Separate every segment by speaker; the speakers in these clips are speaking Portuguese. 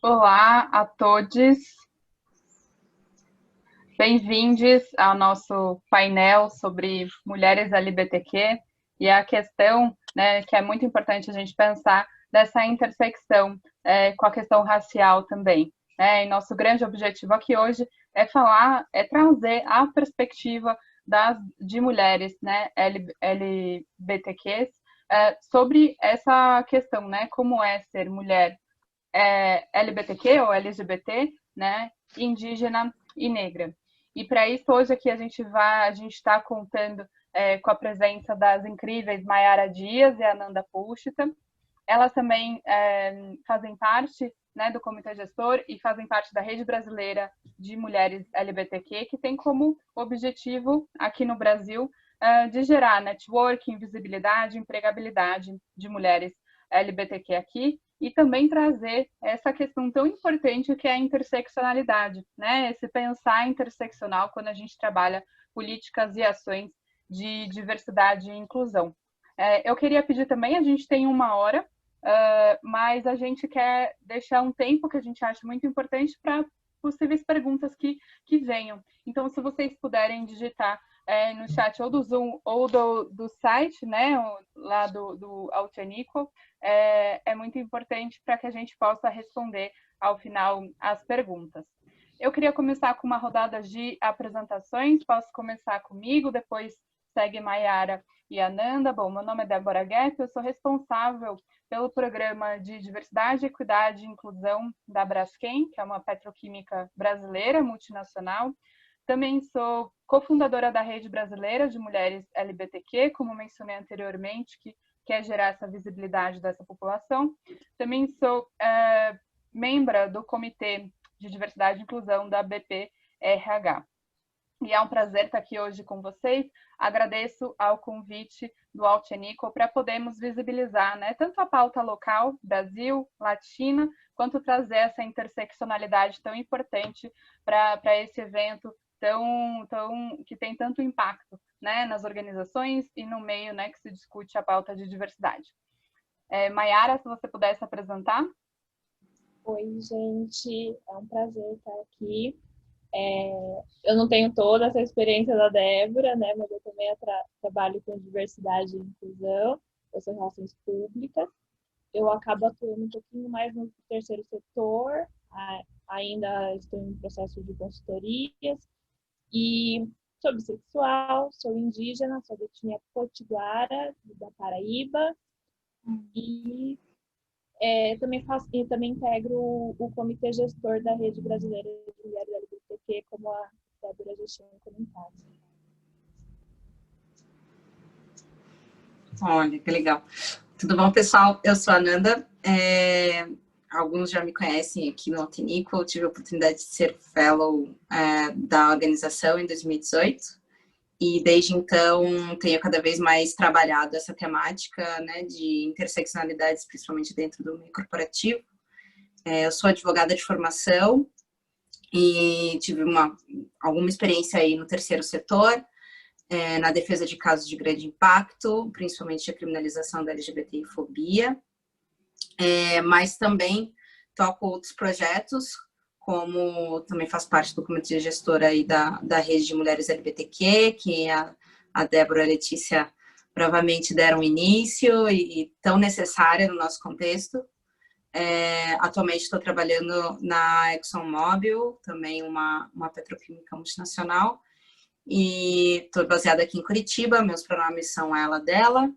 Speaker 1: Olá a todos, bem-vindos ao nosso painel sobre mulheres LGBTQ e a questão, né, que é muito importante a gente pensar dessa intersecção com a questão racial também. Né? E nosso grande objetivo aqui hoje é falar, é trazer a perspectiva de mulheres, né, LGBTQs, sobre essa questão, né, como é ser mulher LGBTQ ou LGBT, né, indígena e negra. E para isso hoje aqui a gente está contando com a presença das incríveis Mayara Dias e Ananda Pushita. Elas também fazem parte, né, do comitê gestor e fazem parte da rede brasileira de mulheres LGBTQ, que tem como objetivo aqui no Brasil de gerar networking, visibilidade, empregabilidade de mulheres LGBTQ aqui e também trazer essa questão tão importante que é a interseccionalidade, né? Esse pensar interseccional quando a gente trabalha políticas e ações de diversidade e inclusão. Eu queria pedir também, a gente tem 1 hora, mas a gente quer deixar um tempo que a gente acha muito importante para possíveis perguntas que venham. Então, se vocês puderem digitar no chat ou do Zoom ou do site, né, lá do Altianico, é muito importante para que a gente possa responder ao final as perguntas. Eu queria começar com uma rodada de apresentações. Posso começar comigo, depois segue Mayara e Ananda. Bom, meu nome é Débora Guepp, eu sou responsável pelo programa de diversidade, equidade e inclusão da Braskem, que é uma petroquímica brasileira multinacional. Também sou cofundadora da Rede Brasileira de Mulheres LGBTQ, como mencionei anteriormente, que quer gerar essa visibilidade dessa população. Também sou membro do Comitê de Diversidade e Inclusão da BPRH. E é um prazer estar aqui hoje com vocês. Agradeço ao convite do Altianico para podermos visibilizar, né, tanto a pauta local, Brasil, Latina, quanto trazer essa interseccionalidade tão importante para esse evento que tem tanto impacto, né, nas organizações e no meio, né, que se discute a pauta de diversidade. Mayara, se você pudesse apresentar.
Speaker 2: Oi, gente, é um prazer estar aqui. Eu não tenho toda essa experiência da Débora, né, mas eu também trabalho com diversidade e inclusão, eu sou relações públicas. Eu acabo atuando um pouquinho mais no terceiro setor, ainda estou em processo de consultorias, e sou bissexual, sou indígena, sou da etnia potiguara, da Paraíba, e também integro o comitê gestor da Rede Brasileira de Mulheres LGBTQ, como a Débora já tinha comentado.
Speaker 3: Olha, que legal. Tudo bom, pessoal? Eu sou a Ananda. Alguns já me conhecem aqui no Altinico. Eu tive a oportunidade de ser fellow da organização em 2018. E desde então tenho cada vez mais trabalhado essa temática, né, de interseccionalidades, principalmente dentro do meio corporativo. Eu sou advogada de formação e tive alguma experiência aí no terceiro setor, na defesa de casos de grande impacto, principalmente a criminalização da LGBTfobia, mas também toco outros projetos, como também faz parte do comitê gestor aí da rede de mulheres LGBTQ, que a Débora e a Letícia provavelmente deram início e tão necessária no nosso contexto. Atualmente estou trabalhando na ExxonMobil, também uma petroquímica multinacional, e estou baseada aqui em Curitiba, meus pronomes são ela, dela.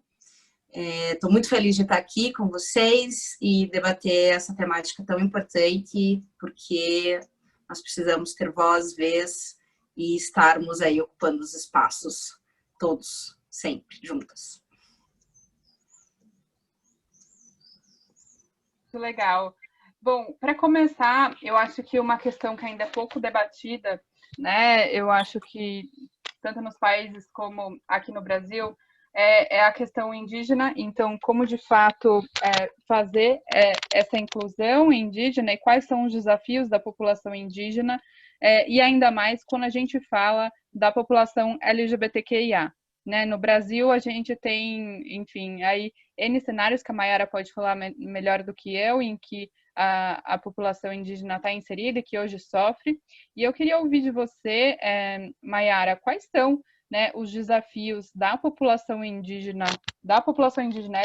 Speaker 3: Estou muito feliz de estar aqui com vocês e debater essa temática tão importante, porque nós precisamos ter voz, vez e estarmos aí ocupando os espaços todos, sempre, juntas.
Speaker 1: Muito legal. Bom, para começar, eu acho que uma questão que ainda é pouco debatida, né? Eu acho que tanto nos países como aqui no Brasil, é a questão indígena. Então, como de fato fazer essa inclusão indígena e quais são os desafios da população indígena, e ainda mais quando a gente fala da população LGBTQIA. Né? No Brasil, a gente tem, enfim, aí N cenários que a Mayara pode falar melhor do que eu, em que a população indígena está inserida e que hoje sofre. E eu queria ouvir de você, Maiara, quais são, né, os desafios da população indígena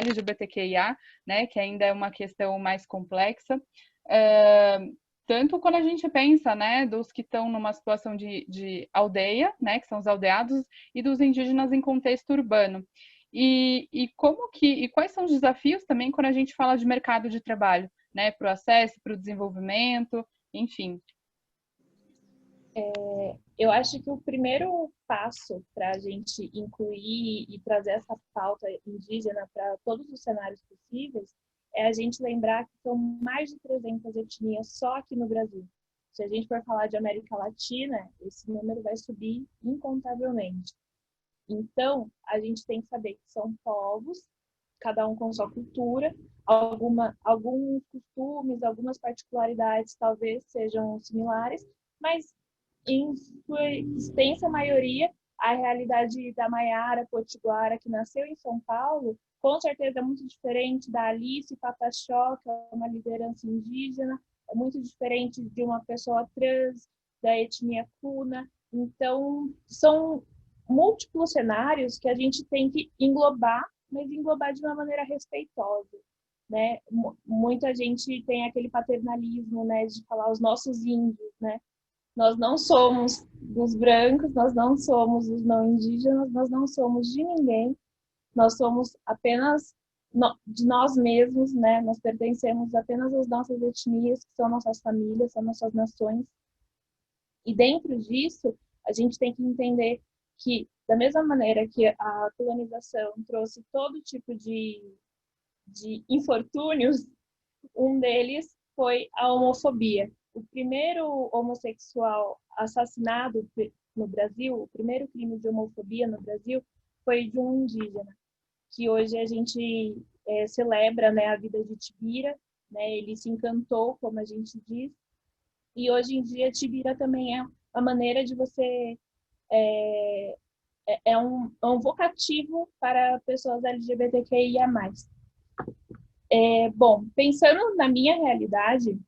Speaker 1: LGBTQIA, né, que ainda é uma questão mais complexa, tanto quando a gente pensa, né, dos que estão numa situação de aldeia, né, que são os aldeados, e dos indígenas em contexto urbano. E quais são os desafios também quando a gente fala de mercado de trabalho, né, para o acesso, para o desenvolvimento, enfim.
Speaker 2: Eu acho que o primeiro passo para a gente incluir e trazer essa pauta indígena para todos os cenários possíveis é a gente lembrar que são mais de 300 etnias só aqui no Brasil. Se a gente for falar de América Latina, esse número vai subir incontavelmente. Então, a gente tem que saber que são povos, cada um com sua cultura, alguns costumes, algumas particularidades talvez sejam similares, mas em sua extensa maioria, a realidade da Maiara Potiguara, que nasceu em São Paulo, com certeza é muito diferente da Alice Pataxó, que é uma liderança indígena, é muito diferente de uma pessoa trans, da etnia Kuna. Então, são múltiplos cenários que a gente tem que englobar, mas englobar de uma maneira respeitosa, né? Muita gente tem aquele paternalismo, né, de falar os nossos índios, né? Nós não somos dos brancos, nós não somos dos não indígenas, nós não somos de ninguém, nós somos apenas de nós mesmos, né? Nós pertencemos apenas às nossas etnias, que são nossas famílias, são nossas nações. E dentro disso, a gente tem que entender que, da mesma maneira que a colonização trouxe todo tipo de infortúnios, um deles foi a homofobia. O primeiro homossexual assassinado no Brasil, o primeiro crime de homofobia no Brasil, foi de um indígena, que hoje a gente celebra, né, a vida de Tibira, né, ele se encantou, como a gente diz, e hoje em dia Tibira também é uma maneira de você... é um vocativo para pessoas LGBTQIA+. Bom, pensando na minha realidade,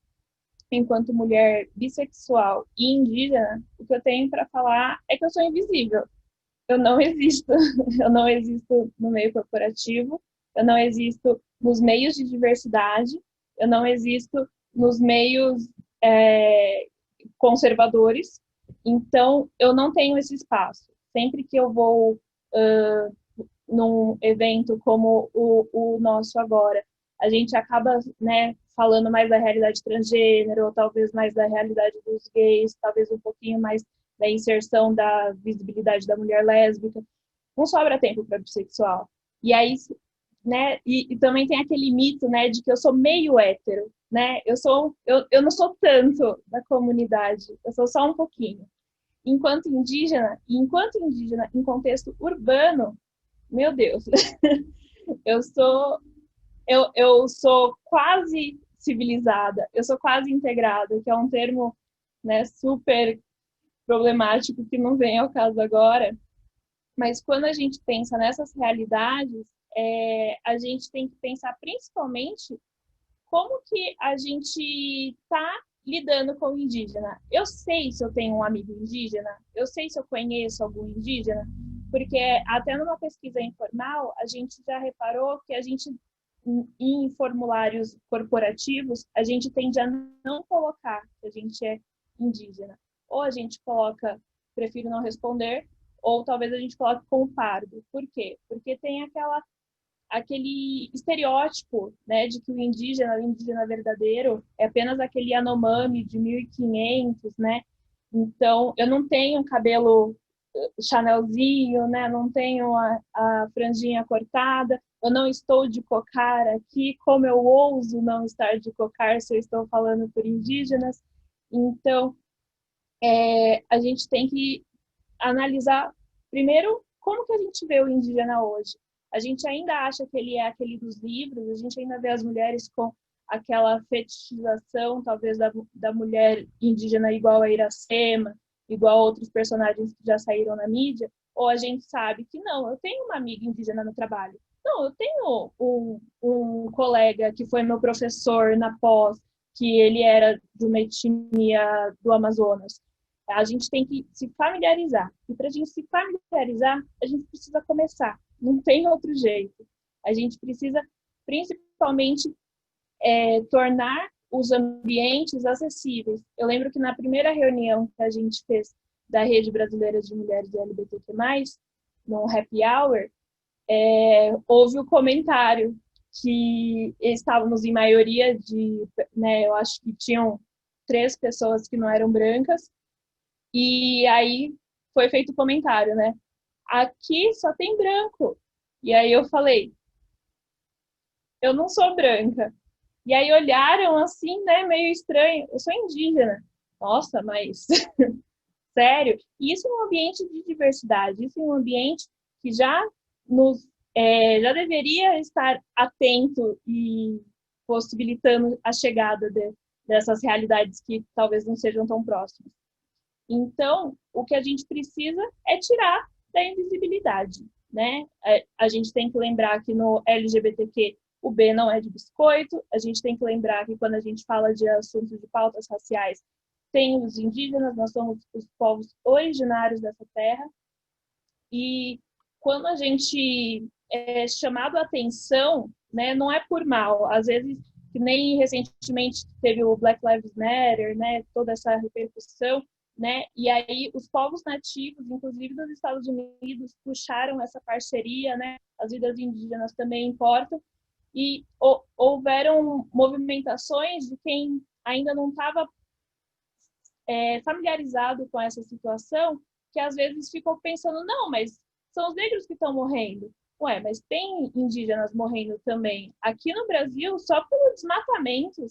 Speaker 2: enquanto mulher bissexual e indígena, o que eu tenho para falar é que eu sou invisível. Eu não existo. Eu não existo no meio corporativo, eu não existo nos meios de diversidade, eu não existo nos meios conservadores. Então, eu não tenho esse espaço. Sempre que eu vou num evento como o nosso agora, a gente acaba, né, falando mais da realidade transgênero, ou talvez mais da realidade dos gays, talvez um pouquinho mais da inserção da visibilidade da mulher lésbica. Não sobra tempo para bissexual. E aí, né, e também tem aquele mito, né, de que eu sou meio hétero, né? Eu não sou tanto da comunidade, eu sou só um pouquinho. Enquanto indígena em contexto urbano, meu Deus, eu sou quase civilizada, eu sou quase integrada, que é um termo, né, super problemático que não vem ao caso agora. Mas quando a gente pensa nessas realidades, a gente tem que pensar principalmente como que a gente está lidando com o indígena. Eu sei se eu tenho um amigo indígena, eu sei se eu conheço algum indígena, porque até numa pesquisa informal, a gente já reparou que a gente, em formulários corporativos, a gente tende a não colocar que a gente é indígena. Ou a gente coloca, prefiro não responder, ou talvez a gente coloque como pardo. Por quê? Porque tem aquele estereótipo, né, de que o indígena verdadeiro é apenas aquele Yanomami de 1500, né? Então, eu não tenho cabelo chanelzinho, né? Não tenho a franjinha cortada, eu não estou de cocar aqui, como eu ouso não estar de cocar se eu estou falando por indígenas. Então, a gente tem que analisar, primeiro, como que a gente vê o indígena hoje. A gente ainda acha que ele é aquele dos livros, a gente ainda vê as mulheres com aquela fetichização, talvez, da mulher indígena igual a Iracema, igual a outros personagens que já saíram na mídia, ou a gente sabe que não, eu tenho uma amiga indígena no trabalho. Não, eu tenho um colega que foi meu professor na pós, que ele era de uma etnia do Amazonas. A gente tem que se familiarizar. E para a gente se familiarizar, a gente precisa começar. Não tem outro jeito. A gente precisa, principalmente, tornar os ambientes acessíveis. Eu lembro que na primeira reunião que a gente fez da Rede Brasileira de Mulheres LGBTQ+, no Happy Hour, houve o comentário que estávamos em maioria de, né, eu acho que tinham 3 pessoas que não eram brancas, e aí foi feito o comentário, né? Aqui só tem branco. E aí eu falei, eu não sou branca. E aí olharam assim, né, meio estranho. Eu sou indígena. Nossa, mas sério? E isso é um ambiente de diversidade. Isso é um ambiente que já já deveria estar atento e possibilitando a chegada dessas realidades que talvez não sejam tão próximas. Então, o que a gente precisa é tirar da invisibilidade, né? A gente tem que lembrar que no LGBTQ o B não é de biscoito, a gente tem que lembrar que quando a gente fala de assuntos de pautas raciais, tem os indígenas, nós somos os povos originários dessa terra, e quando a gente é chamado a atenção, né, não é por mal, às vezes, que nem recentemente teve o Black Lives Matter, né, toda essa repercussão, né, e aí os povos nativos, inclusive dos Estados Unidos, puxaram essa parceria, né, as vidas indígenas também importam, e houveram movimentações de quem ainda não estava familiarizado com essa situação, que às vezes ficou pensando, não, mas são os negros que estão morrendo. Ué, mas tem indígenas morrendo também. Aqui no Brasil, só pelo desmatamento,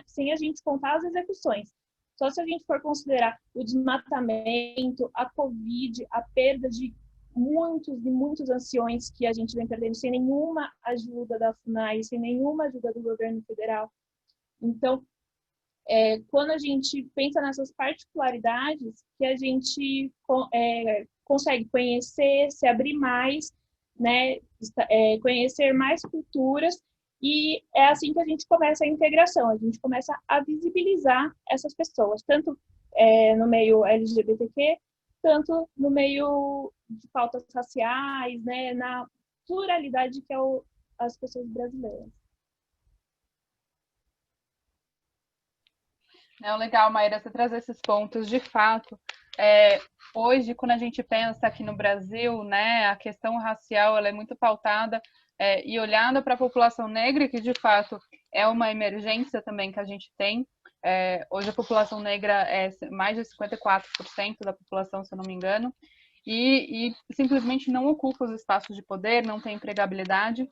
Speaker 2: sem a gente contar as execuções. Só se a gente for considerar o desmatamento, a Covid, a perda de muitos e muitos anciões que a gente vem perdendo sem nenhuma ajuda da FUNAI, sem nenhuma ajuda do governo federal. Então, quando a gente pensa nessas particularidades, que a gente consegue conhecer, se abrir mais, né, conhecer mais culturas, e é assim que a gente começa a integração, a gente começa a visibilizar essas pessoas, tanto no meio LGBTQ, tanto no meio de pautas raciais, né, na pluralidade que é as pessoas brasileiras.
Speaker 1: É legal, Maíra, você trazer esses pontos. De fato, hoje, quando a gente pensa aqui no Brasil, né, a questão racial ela é muito pautada e olhada para a população negra, que de fato é uma emergência também que a gente tem. Hoje a população negra é mais de 54% da população, se eu não me engano, e simplesmente não ocupa os espaços de poder, não tem empregabilidade.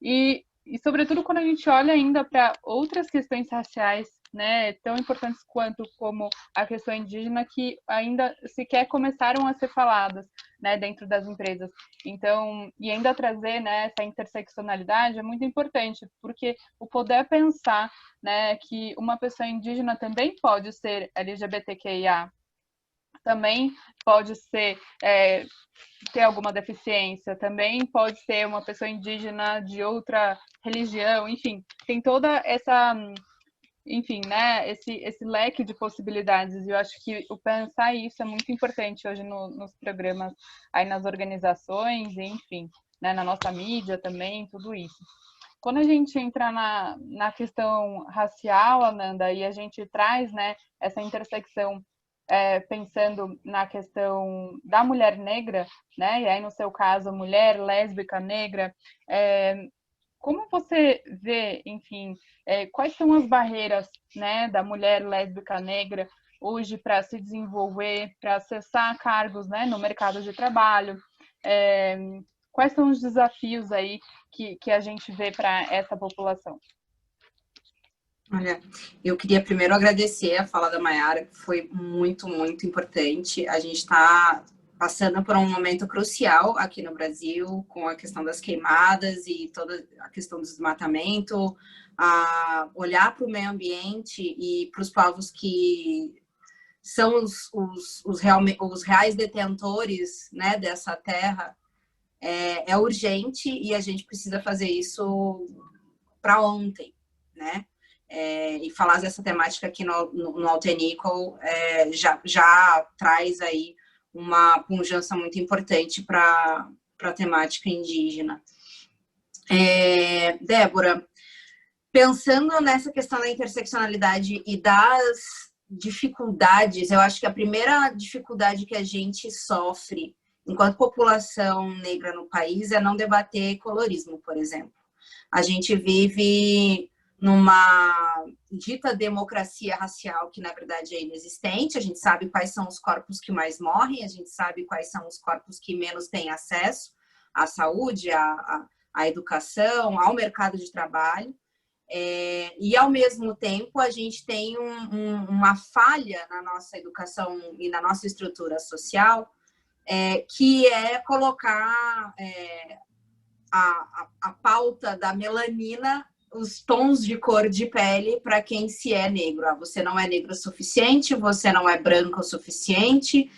Speaker 1: E sobretudo quando a gente olha ainda para outras questões raciais, né, tão importantes quanto como a questão indígena, que ainda sequer começaram a ser faladas, né, dentro das empresas. Então, e ainda trazer, né, essa interseccionalidade é muito importante, porque o poder pensar, né, que uma pessoa indígena também pode ser LGBTQIA, também pode ser ter alguma deficiência, também pode ser uma pessoa indígena de outra religião, enfim, tem toda essa, enfim, né, esse leque de possibilidades, e eu acho que o pensar isso é muito importante hoje nos programas, aí nas organizações, enfim, né, na nossa mídia também, tudo isso. Quando a gente entra na questão racial, Ananda, e a gente traz, né, essa intersecção pensando na questão da mulher negra, né? E aí no seu caso, mulher lésbica negra, como você vê, enfim, quais são as barreiras, né, da mulher lésbica negra hoje para se desenvolver, para acessar cargos, né, no mercado de trabalho? Quais são os desafios aí que a gente vê para essa população?
Speaker 3: Olha, eu queria primeiro agradecer a fala da Maiara, que foi muito, muito importante. A gente está passando por um momento crucial aqui no Brasil, com a questão das queimadas e toda a questão do desmatamento, a olhar para o meio ambiente e para os povos que são os reais detentores, né, dessa terra, é urgente, e a gente precisa fazer isso para ontem, né? e falar dessa temática aqui no Alto Equal já traz aí uma pujança muito importante para a temática indígena. Débora, pensando nessa questão da interseccionalidade e das dificuldades, eu acho que a primeira dificuldade que a gente sofre enquanto população negra no país é não debater colorismo, por exemplo. A gente vive numa dita democracia racial que, na verdade, é inexistente. A gente sabe quais são os corpos que mais morrem, a gente sabe quais são os corpos que menos têm acesso à saúde, à educação, ao mercado de trabalho. E, ao mesmo tempo, a gente tem uma falha na nossa educação e na nossa estrutura social, que é colocar a pauta da melanina, os tons de cor de pele para quem se é negro. Você não é negro o suficiente, você não é branco o suficiente,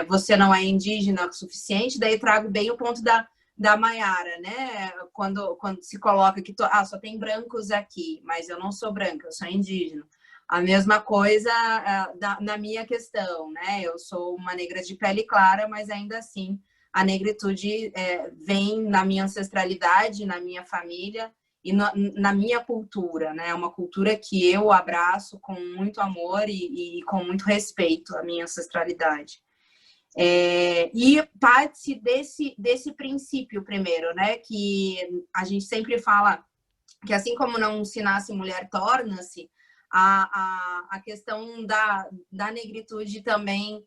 Speaker 3: você não é indígena o suficiente. Daí trago bem o ponto da Maiara, né? Quando se coloca que só tem brancos aqui, mas eu não sou branca, eu sou indígena. A mesma coisa na minha questão, né? Eu sou uma negra de pele clara, mas ainda assim a negritude vem na minha ancestralidade, na minha família e na minha cultura, né? Uma cultura que eu abraço com muito amor e com muito respeito à minha ancestralidade. E parte desse princípio primeiro, né? Que a gente sempre fala que assim como não se nasce mulher, torna-se, a questão da negritude também,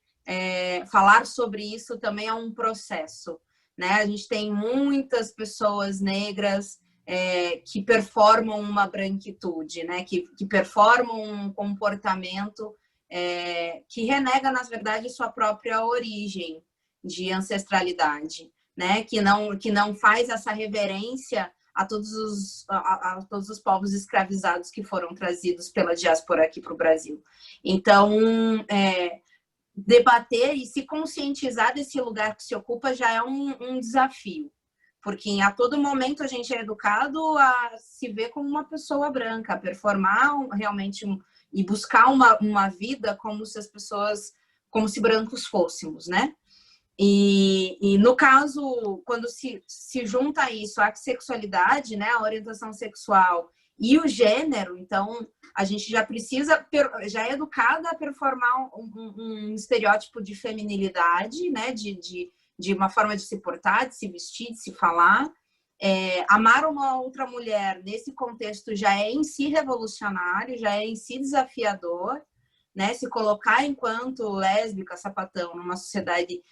Speaker 3: falar sobre isso também é um processo, né? A gente tem muitas pessoas negras que performam uma branquitude, né? Que performam um comportamento que renega, na verdade, sua própria origem de ancestralidade, né? Que não faz essa reverência a todos os povos escravizados que foram trazidos pela diáspora aqui para o Brasil. Então, debater e se conscientizar desse lugar que se ocupa já é um desafio, porque a todo momento a gente é educado a se ver como uma pessoa branca, a performar realmente e buscar uma vida como se brancos fôssemos, né? E no caso, quando se junta isso, a sexualidade, né, a orientação sexual e o gênero, então a gente já é educada a performar um estereótipo de feminilidade, né, de uma forma de se portar, de se vestir, de se falar. Amar uma outra mulher nesse contexto já é em si revolucionário, já é em si desafiador, né? Se colocar enquanto lésbica, sapatão, numa sociedade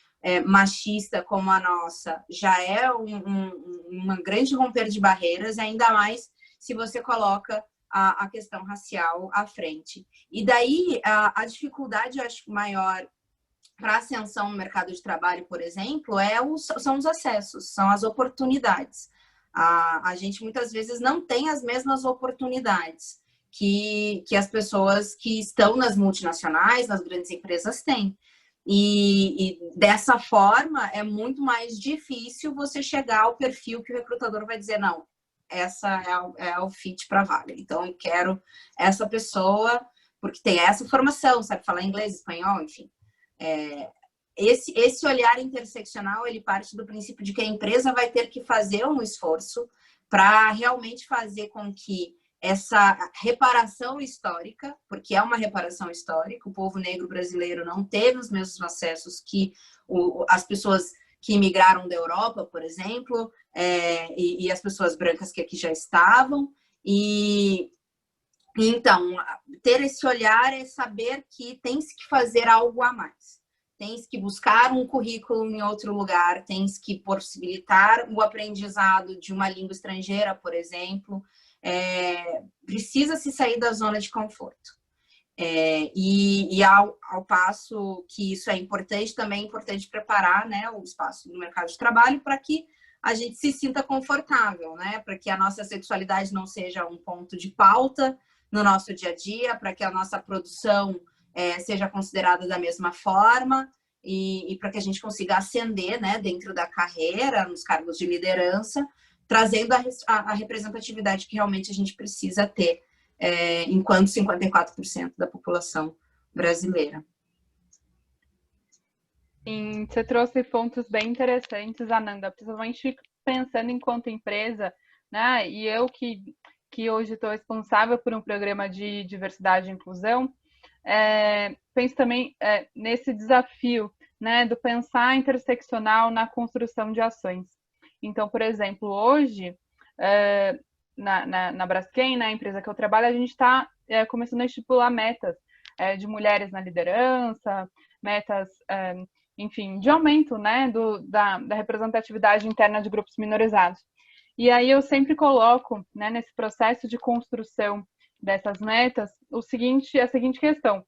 Speaker 3: machista como a nossa, já é uma grande romper de barreiras, ainda mais se você coloca a questão racial à frente. E daí a dificuldade, eu acho, maior para a ascensão no mercado de trabalho, por exemplo, são os acessos, são as oportunidades. A gente muitas vezes não tem as mesmas oportunidades que as pessoas que estão nas multinacionais, nas grandes empresas têm. E dessa forma é muito mais difícil você chegar ao perfil que o recrutador vai dizer, não, essa é o fit para a vaga. Então, eu quero essa pessoa porque tem essa formação, sabe falar inglês, espanhol, enfim. Esse olhar interseccional, ele parte do princípio de que a empresa vai ter que fazer um esforço para realmente fazer com que essa reparação histórica, porque é uma reparação histórica, o povo negro brasileiro não teve os mesmos acessos que as pessoas que imigraram da Europa, por exemplo, e as pessoas brancas que aqui já estavam. Então, ter esse olhar é saber que tem-se que fazer algo a mais. Tens que buscar um currículo em outro lugar, tens que possibilitar o aprendizado de uma língua estrangeira, por exemplo. Precisa se sair da zona de conforto. E ao passo que isso é importante, também é importante preparar, né, o espaço no mercado de trabalho para que a gente se sinta confortável, né, para que a nossa sexualidade não seja um ponto de pauta no nosso dia a dia, para que a nossa produção seja considerada da mesma forma e para que a gente consiga ascender, né, dentro da carreira, nos cargos de liderança, trazendo a representatividade que realmente a gente precisa ter enquanto 54% da população brasileira.
Speaker 1: Sim, você trouxe pontos bem interessantes, Ananda, principalmente pensando enquanto empresa, né? E eu que hoje estou responsável por um programa de diversidade e inclusão, penso também nesse desafio, né, do pensar interseccional na construção de ações. Então, por exemplo, hoje, na Braskem, na empresa que eu trabalho, a gente está começando a estipular metas de mulheres na liderança, metas, enfim, de aumento, né, da representatividade interna de grupos minorizados. E aí eu sempre coloco, né, nesse processo de construção dessas metas, a seguinte questão.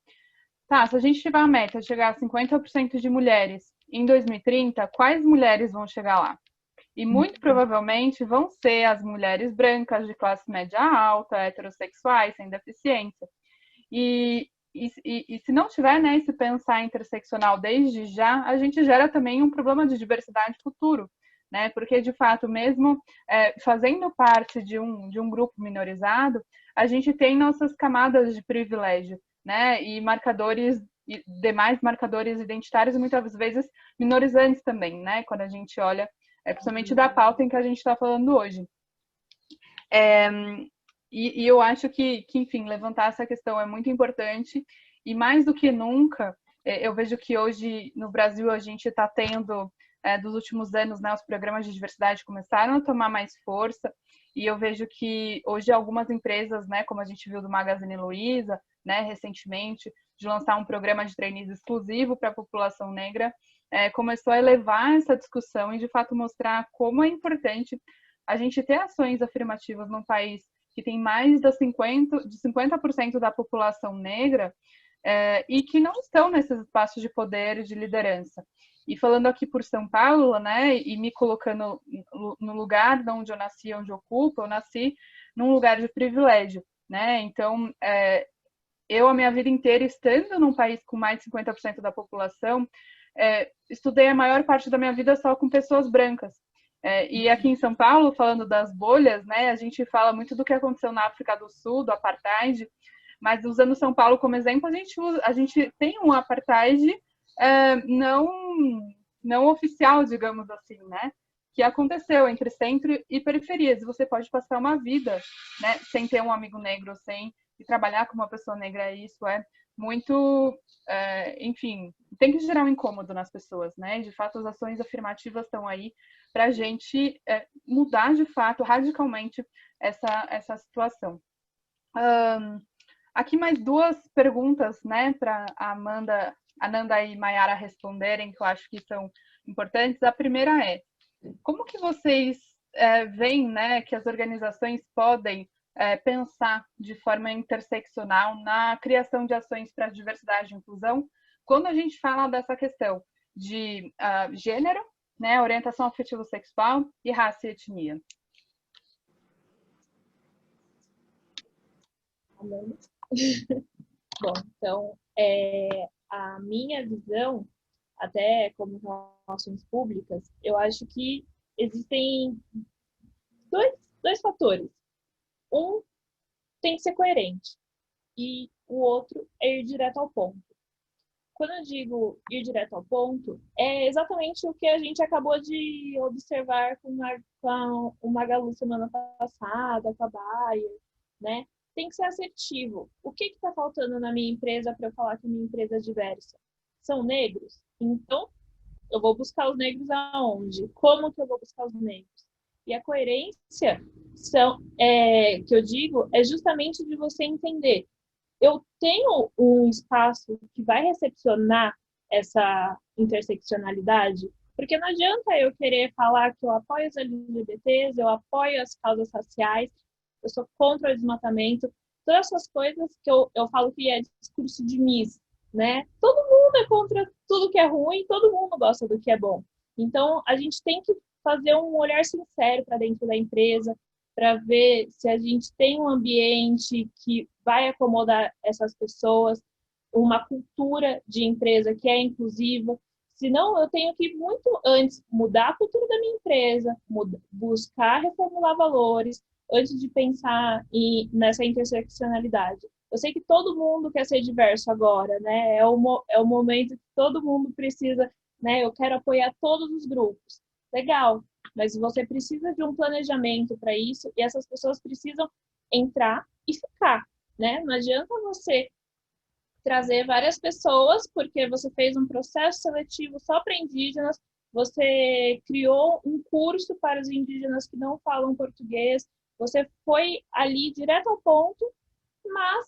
Speaker 1: Tá, se a gente tiver a meta de chegar a 50% de mulheres em 2030, quais mulheres vão chegar lá? E muito provavelmente vão ser as mulheres brancas de classe média alta, heterossexuais, sem deficiência. E se não tiver, né, esse pensar interseccional desde já, a gente gera também um problema de diversidade futuro, né? Porque, de fato, mesmo fazendo parte de um grupo minorizado, a gente tem nossas camadas de privilégio, né? E marcadores, e demais marcadores identitários, e muitas vezes minorizantes também, né? Quando a gente olha, principalmente da pauta em que a gente está falando hoje. E eu acho que, enfim, levantar essa questão é muito importante, e mais do que nunca, eu vejo que hoje, no Brasil, a gente está tendo, dos últimos anos, né, os programas de diversidade começaram a tomar mais força, e eu vejo que hoje algumas empresas, né, como a gente viu do Magazine Luiza, né, recentemente, de lançar um programa de trainees exclusivo para a população negra, começou a elevar essa discussão e, de fato, mostrar como é importante a gente ter ações afirmativas num país que tem mais de 50% da população negra e que não estão nesses espaços de poder e de liderança. E falando aqui por São Paulo, né, e me colocando no lugar de onde eu nasci, onde eu ocupo, eu nasci num lugar de privilégio, né? Então, eu, a minha vida inteira, estando num país com mais de 50% da população, estudei a maior parte da minha vida só com pessoas brancas. E aqui em São Paulo, falando das bolhas, né, a gente fala muito do que aconteceu na África do Sul, do apartheid, mas usando São Paulo como exemplo, a gente tem um apartheid não oficial, digamos assim, né, que aconteceu entre centro e periferias. E você pode passar uma vida, né, sem ter um amigo negro, sem trabalhar com uma pessoa negra. Isso é muito, enfim, tem que gerar um incômodo nas pessoas, né? De fato, as ações afirmativas estão aí para a gente mudar, de fato, radicalmente essa situação. Aqui mais duas perguntas, né, para a Ananda e Mayara responderem, que eu acho que são importantes. A primeira é, como que vocês veem, né, que as organizações podem pensar de forma interseccional na criação de ações para diversidade e inclusão, quando a gente fala dessa questão de gênero, né, orientação afetivo-sexual e raça e etnia?
Speaker 2: Bom, então, a minha visão, até como relações públicas, eu acho que existem dois fatores. Um tem que ser coerente e o outro é ir direto ao ponto. Quando eu digo ir direto ao ponto, é exatamente o que a gente acabou de observar com o Magalu semana passada, com a Bayer, né? Tem que ser assertivo. O que está faltando na minha empresa para eu falar que a minha empresa é diversa? São negros? Então, eu vou buscar os negros aonde? Como que eu vou buscar os negros? E a coerência que eu digo é justamente de você entender. Eu tenho um espaço que vai recepcionar essa interseccionalidade, porque não adianta eu querer falar que eu apoio os LGBTs, eu apoio as causas raciais, eu sou contra o desmatamento, todas essas coisas que eu falo que é discurso de Miss, né? Todo mundo é contra tudo que é ruim, todo mundo gosta do que é bom. Então, a gente tem que fazer um olhar sincero para dentro da empresa, para ver se a gente tem um ambiente que vai acomodar essas pessoas, uma cultura de empresa que é inclusiva. Senão, eu tenho que, muito antes, mudar a cultura da minha empresa, buscar reformular valores, antes de pensar nessa interseccionalidade. Eu sei que todo mundo quer ser diverso agora, né? É o momento que todo mundo precisa, né? Eu quero apoiar todos os grupos. Legal, mas você precisa de um planejamento para isso e essas pessoas precisam entrar e ficar, né? Não adianta você trazer várias pessoas porque você fez um processo seletivo só para indígenas, você criou um curso para os indígenas que não falam português, você foi ali direto ao ponto, mas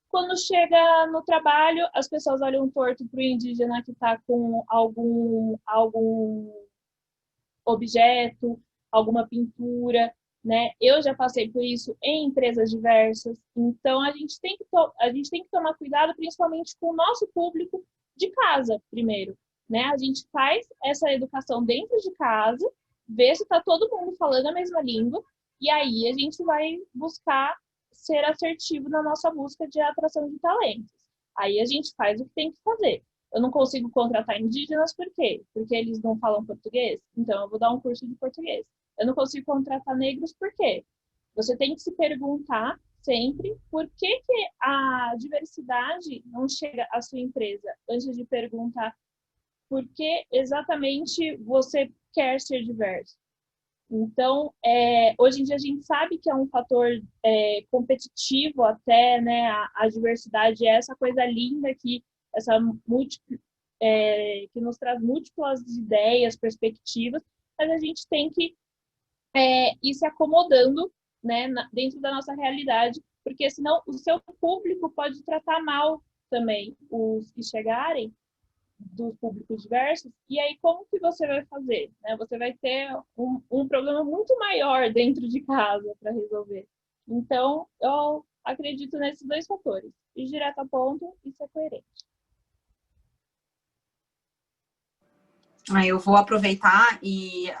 Speaker 2: quando chega no trabalho, as pessoas olham torto para o indígena que está com algum objeto, alguma pintura, né? Eu já passei por isso em empresas diversas. Então, a gente tem que tomar cuidado, principalmente com o nosso público de casa, primeiro, né? A gente faz essa educação dentro de casa, vê se está todo mundo falando a mesma língua, e aí a gente vai buscar ser assertivo na nossa busca de atração de talentos. Aí a gente faz o que tem que fazer. Eu não consigo contratar indígenas, por quê? Porque eles não falam português? Então, eu vou dar um curso de português. Eu não consigo contratar negros, por quê? Você tem que se perguntar sempre por que a diversidade não chega à sua empresa, antes de perguntar por que exatamente você quer ser diverso. Então, hoje em dia a gente sabe que é um fator competitivo até, né? A diversidade é essa coisa linda que que nos traz múltiplas ideias, perspectivas, mas a gente tem que ir se acomodando, né, dentro da nossa realidade, porque senão o seu público pode tratar mal também os que chegarem dos públicos diversos, e aí como que você vai fazer? Né? Você vai ter um problema muito maior dentro de casa para resolver. Então, eu acredito nesses dois fatores, ir direto ao ponto e ser coerente.
Speaker 3: Eu vou aproveitar e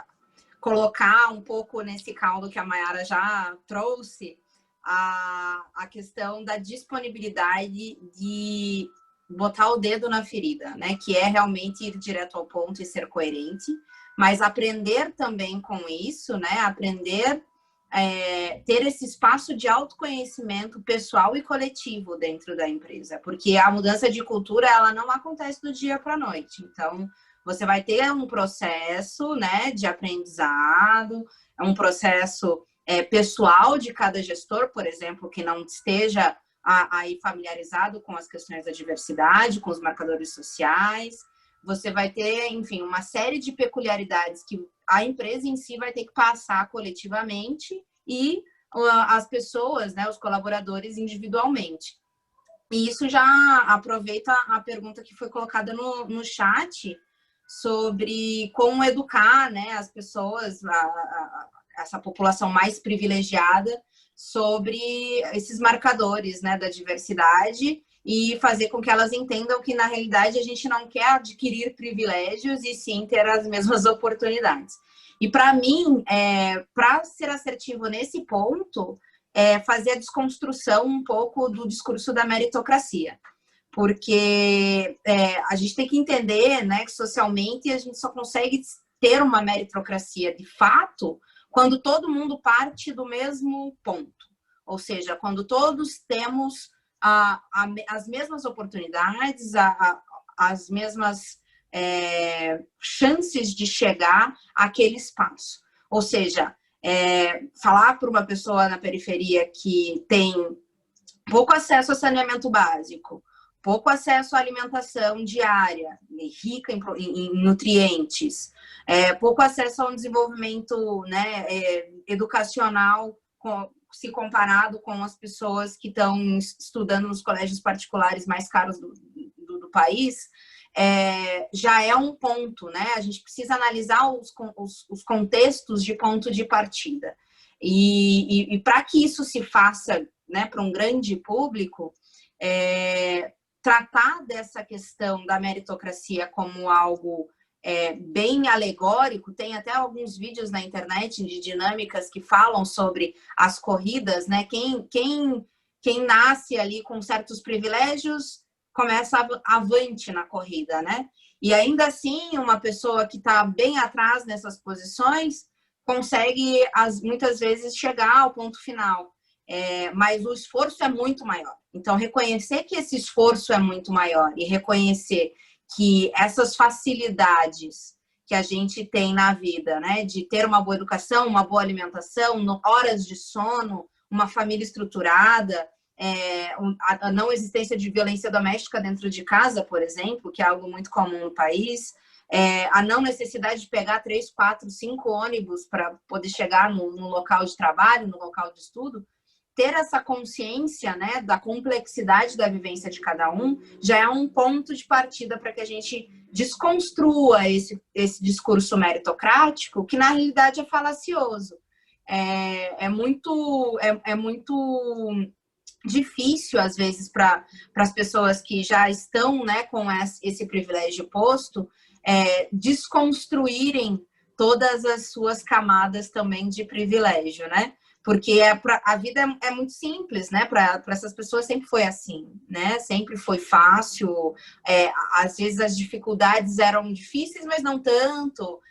Speaker 3: colocar um pouco nesse caldo que a Mayara já trouxe, a questão da disponibilidade de botar o dedo na ferida, né? Que é realmente ir direto ao ponto e ser coerente, mas aprender também com isso, né? Aprender ter esse espaço de autoconhecimento pessoal e coletivo dentro da empresa, porque a mudança de cultura ela não acontece do dia para a noite. Então, você vai ter um processo, né, de aprendizado, um processo pessoal de cada gestor, por exemplo, que não esteja aí familiarizado com as questões da diversidade, com os marcadores sociais. Você vai ter, enfim, uma série de peculiaridades que a empresa em si vai ter que passar coletivamente e as pessoas, né, os colaboradores individualmente. E isso já aproveita a pergunta que foi colocada no chat sobre como educar, né, as pessoas, essa população mais privilegiada, sobre esses marcadores, né, da diversidade e fazer com que elas entendam que, na realidade, a gente não quer adquirir privilégios e sim ter as mesmas oportunidades. E, para mim, para ser assertivo nesse ponto, fazer a desconstrução um pouco do discurso da meritocracia. Porque a gente tem que entender, né, que socialmente a gente só consegue ter uma meritocracia de fato quando todo mundo parte do mesmo ponto. Ou seja, quando todos temos as mesmas oportunidades, as mesmas chances de chegar àquele espaço. Ou seja, falar para uma pessoa na periferia que tem pouco acesso a saneamento básico, pouco acesso à alimentação diária, rica em nutrientes, pouco acesso a um desenvolvimento, né, educacional, se comparado com as pessoas que estão estudando nos colégios particulares mais caros do país, já é um ponto, né? A gente precisa analisar os contextos de ponto de partida. E para que isso se faça, né, para um grande público, tratar dessa questão da meritocracia como algo bem alegórico. Tem até alguns vídeos na internet de dinâmicas que falam sobre as corridas, né? Quem nasce ali com certos privilégios começa avante na corrida, né? E ainda assim, uma pessoa que está bem atrás nessas posições consegue, muitas vezes, chegar ao ponto final. Mas o esforço é muito maior. Então, reconhecer que esse esforço é muito maior e reconhecer que essas facilidades que a gente tem na vida, né, de ter uma boa educação, uma boa alimentação, horas de sono, uma família estruturada, a não existência de violência doméstica dentro de casa, por exemplo, que é algo muito comum no país, a não necessidade de pegar 3, 4, 5 ônibus para poder chegar no local de trabalho, no local de estudo, ter essa consciência, né, da complexidade da vivência de cada um, já é um ponto de partida para que a gente desconstrua esse discurso meritocrático, que na realidade é falacioso. É muito difícil, às vezes, para as pessoas que já estão, né, com esse privilégio posto, desconstruírem todas as suas camadas também de privilégio, né? Porque a vida é muito simples, né? Para essas pessoas sempre foi assim, né? Sempre foi fácil. Às vezes as dificuldades eram difíceis, mas não tanto.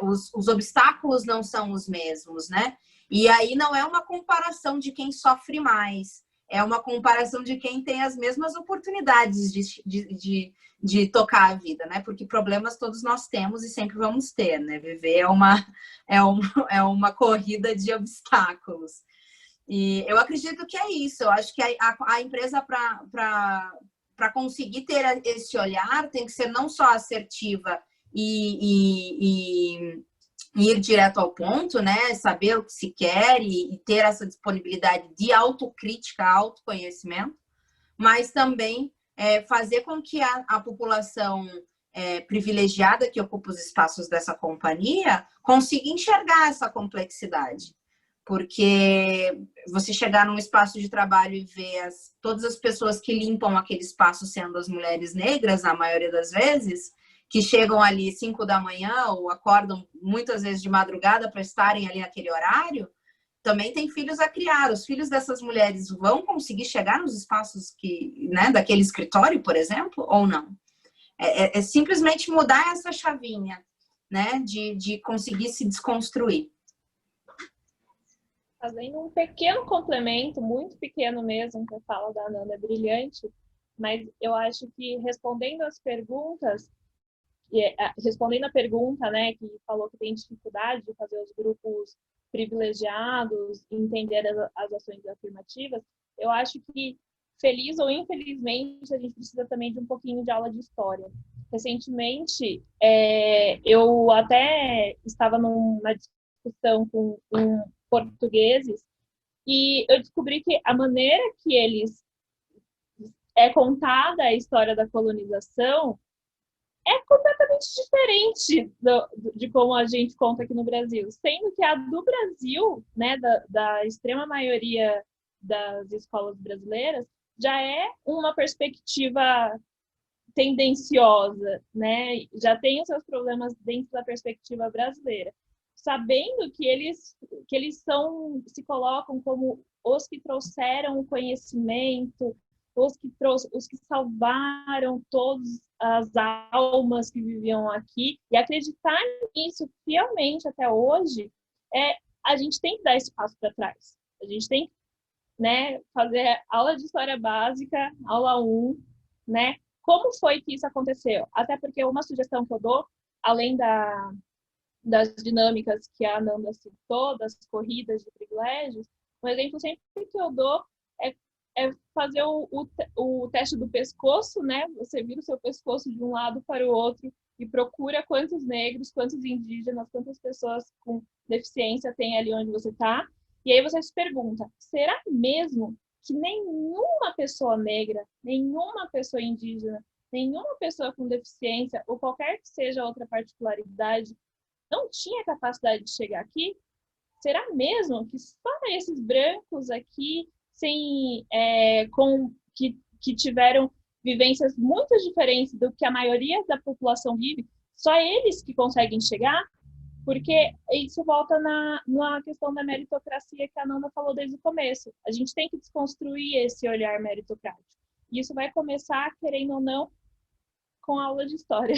Speaker 3: Os obstáculos não são os mesmos, né? E aí não é uma comparação de quem sofre mais, é uma comparação de quem tem as mesmas oportunidades de tocar a vida, né? Porque problemas todos nós temos e sempre vamos ter, né? Viver é uma corrida de obstáculos. E eu acredito que é isso. Eu acho que a empresa, para conseguir ter esse olhar, tem que ser não só assertiva e ir direto ao ponto, né? Saber o que se quer e ter essa disponibilidade de autocrítica, autoconhecimento, mas também fazer com que a população privilegiada que ocupa os espaços dessa companhia consiga enxergar essa complexidade. Porque você chegar num espaço de trabalho e ver todas as pessoas que limpam aquele espaço sendo as mulheres negras, na maioria das vezes, que chegam ali 5 da manhã ou acordam muitas vezes de madrugada para estarem ali naquele horário, também tem filhos a criar. Os filhos dessas mulheres vão conseguir chegar nos espaços né, daquele escritório, por exemplo, ou não? É simplesmente mudar essa chavinha, né, de conseguir se desconstruir.
Speaker 2: Fazendo um pequeno complemento, muito pequeno mesmo, que a fala da Ananda é brilhante, mas eu acho que respondendo as perguntas, respondendo a pergunta, né, que falou que tem dificuldade de fazer os grupos privilegiados, entender as ações afirmativas, eu acho que, feliz ou infelizmente, a gente precisa também de um pouquinho de aula de história. Recentemente, eu até estava numa discussão com portugueses e eu descobri que a maneira que eles contada a história da colonização é completamente diferente de como a gente conta aqui no Brasil. Sendo que a do Brasil, né, da extrema maioria das escolas brasileiras, já é uma perspectiva tendenciosa, né? Já tem os seus problemas dentro da perspectiva brasileira. Sabendo que eles se colocam como os que trouxeram o conhecimento, os que salvaram todas as almas que viviam aqui, e acreditar nisso fielmente até hoje, a gente tem que dar esse passo para trás. A gente tem que, né, fazer aula de história básica, aula 1, né? Como foi que isso aconteceu? Até porque uma sugestão que eu dou, além das dinâmicas que a Ananda citou, das corridas de privilégios, um exemplo sempre que eu dou é fazer o teste do pescoço, né? Você vira o seu pescoço de um lado para o outro e procura quantos negros, quantos indígenas, quantas pessoas com deficiência tem ali onde você está. E aí você se pergunta, será mesmo que nenhuma pessoa negra, nenhuma pessoa indígena, nenhuma pessoa com deficiência ou qualquer que seja outra particularidade não tinha capacidade de chegar aqui? Será mesmo que só esses brancos aqui, que tiveram vivências muito diferentes do que a maioria da população vive, só eles que conseguem chegar? Porque isso volta na questão da meritocracia que a Nanda falou desde o começo. A gente tem que desconstruir esse olhar meritocrático. E isso vai começar, querendo ou não, com a aula de história.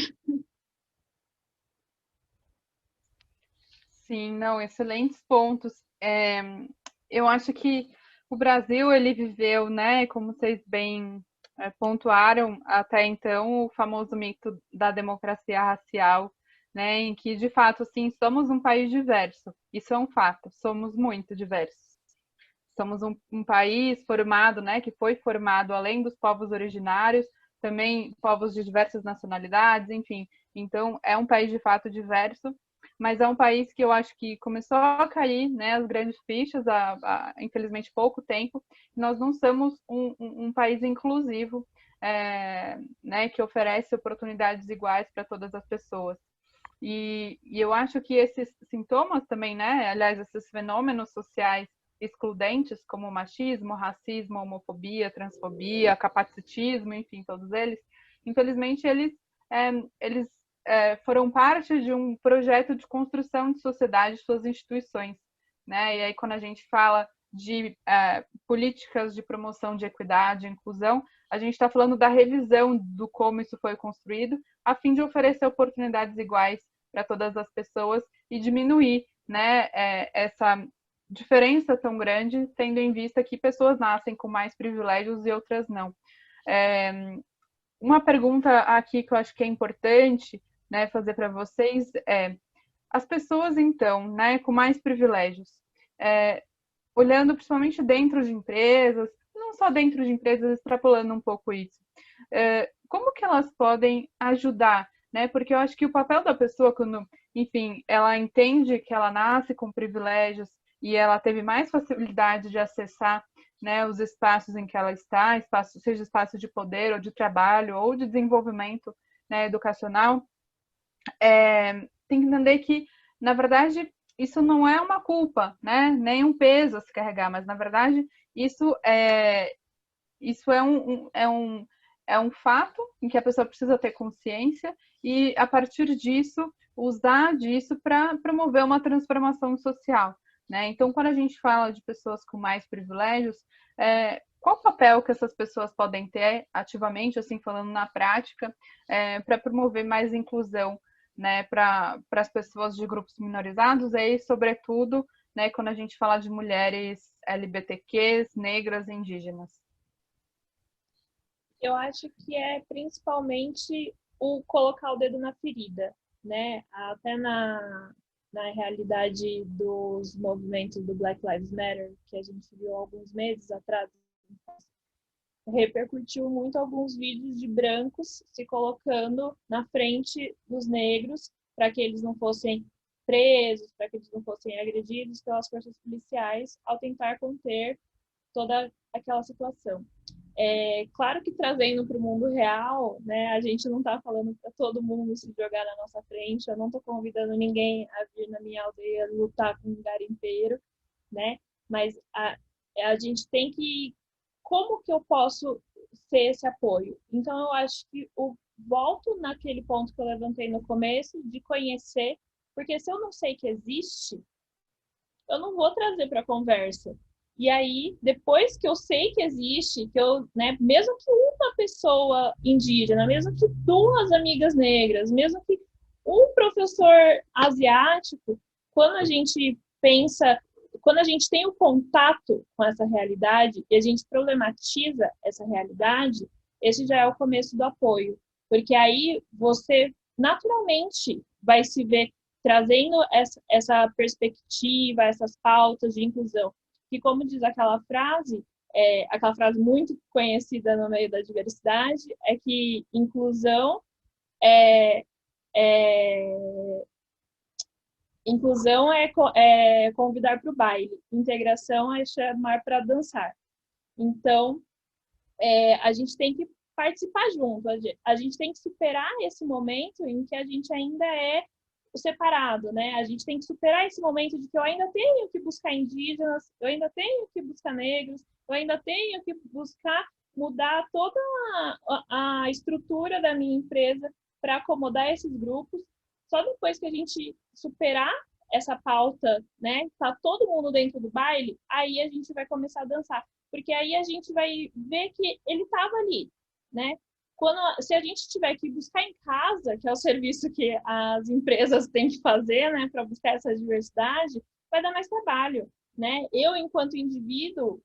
Speaker 1: Sim, não, excelentes pontos. Eu acho que o Brasil, ele viveu, né, como vocês bem pontuaram até então, o famoso mito da democracia racial, né, em que, de fato, sim, somos um país diverso. Isso é um fato, somos muito diversos. Somos um país formado, né, que foi formado além dos povos originários, também povos de diversas nacionalidades, enfim. Então, é um país de fato diverso, mas é um país que eu acho que começou a cair, né, as grandes fichas há infelizmente, pouco tempo. Nós não somos um país inclusivo, né, que oferece oportunidades iguais para todas as pessoas. E eu acho que esses sintomas também, né, aliás, esses fenômenos sociais excludentes, como machismo, racismo, homofobia, transfobia, capacitismo, enfim, todos eles, infelizmente, eles foram parte de um projeto de construção de sociedade, de suas instituições, né? E aí, quando a gente fala de políticas de promoção de equidade e inclusão, a gente está falando da revisão do como isso foi construído, a fim de oferecer oportunidades iguais para todas as pessoas e diminuir, né, essa diferença tão grande, tendo em vista que pessoas nascem com mais privilégios e outras não. Uma pergunta aqui que eu acho que é importante, né, fazer para vocês as pessoas, então, né, com mais privilégios, olhando principalmente dentro de empresas, não só dentro de empresas, extrapolando um pouco isso, como que elas podem ajudar, né? Porque eu acho que o papel da pessoa, quando, enfim, ela entende que ela nasce com privilégios e ela teve mais facilidade de acessar, né, os espaços em que ela está, seja espaço de poder ou de trabalho ou de desenvolvimento, né, educacional, tem que entender que, na verdade, isso não é uma culpa, né? Nem um peso a se carregar, mas, na verdade, isso é um fato em que a pessoa precisa ter consciência e, a partir disso, usar disso para promover uma transformação social, né? Então, quando a gente fala de pessoas com mais privilégios, qual o papel que essas pessoas podem ter ativamente, assim, falando na prática, para promover mais inclusão, né, para as pessoas de grupos minorizados e, sobretudo, né, quando a gente fala de mulheres LGBTQs, negras e indígenas?
Speaker 2: Eu acho que é principalmente o colocar o dedo na ferida, né? Até na realidade dos movimentos do Black Lives Matter, que a gente viu há alguns meses atrás, repercutiu muito alguns vídeos de brancos se colocando na frente dos negros para que eles não fossem presos, para que eles não fossem agredidos pelas forças policiais ao tentar conter toda aquela situação. Claro que trazendo para o mundo real, né, a gente não está falando para todo mundo se jogar na nossa frente, eu não estou convidando ninguém a vir na minha aldeia lutar com um garimpeiro, né, mas a gente tem que... Como que eu posso ser esse apoio? Então, eu acho que eu volto naquele ponto que eu levantei no começo, de conhecer, porque se eu não sei que existe, eu não vou trazer para a conversa. E aí, depois que eu sei que existe, que eu, né, mesmo que uma pessoa indígena, mesmo que duas amigas negras, mesmo que um professor asiático, quando a gente pensa, quando a gente tem o contato com essa realidade e a gente problematiza essa realidade, esse já é o começo do apoio. Porque aí você naturalmente vai se ver trazendo essa perspectiva, essas pautas de inclusão. Que, como diz aquela frase muito conhecida no meio da diversidade, é que inclusão é convidar para o baile, integração é chamar para dançar. Então, a gente tem que participar junto, a gente tem que superar esse momento em que a gente ainda é o separado, né? A gente tem que superar esse momento de que eu ainda tenho que buscar indígenas, eu ainda tenho que buscar negros, eu ainda tenho que buscar mudar toda a estrutura da minha empresa para acomodar esses grupos. Só depois que a gente superar essa pauta, né? Tá todo mundo dentro do baile, aí a gente vai começar a dançar. Porque aí a gente vai ver que ele estava ali, né? se a gente tiver que buscar em casa, que é o serviço que as empresas têm que fazer, né, para buscar essa diversidade, vai dar mais trabalho, né? Eu, enquanto indivíduo,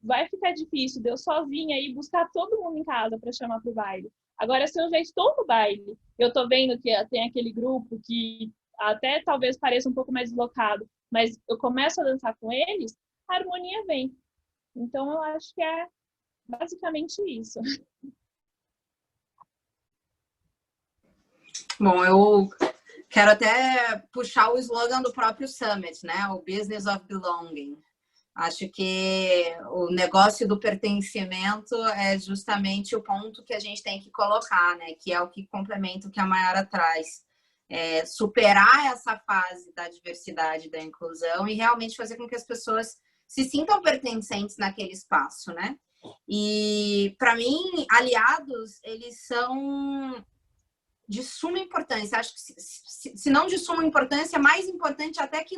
Speaker 2: vai ficar difícil de eu sozinha ir buscar todo mundo em casa para chamar para o baile. Agora, se eu já estou no baile, eu estou vendo que tem aquele grupo que até talvez pareça um pouco mais deslocado, mas eu começo a dançar com eles, a harmonia vem. Então, eu acho que é basicamente isso.
Speaker 3: Bom, eu quero até puxar o slogan do próprio Summit, né? O Business of Belonging. Acho que o negócio do pertencimento é justamente o ponto que a gente tem que colocar, né? Que é o que complementa o que a Mayara traz. Superar essa fase da diversidade, da inclusão e realmente fazer com que as pessoas se sintam pertencentes naquele espaço, né? E, para mim, aliados, eles são de suma importância. Acho que, se não de suma importância, mais importante até que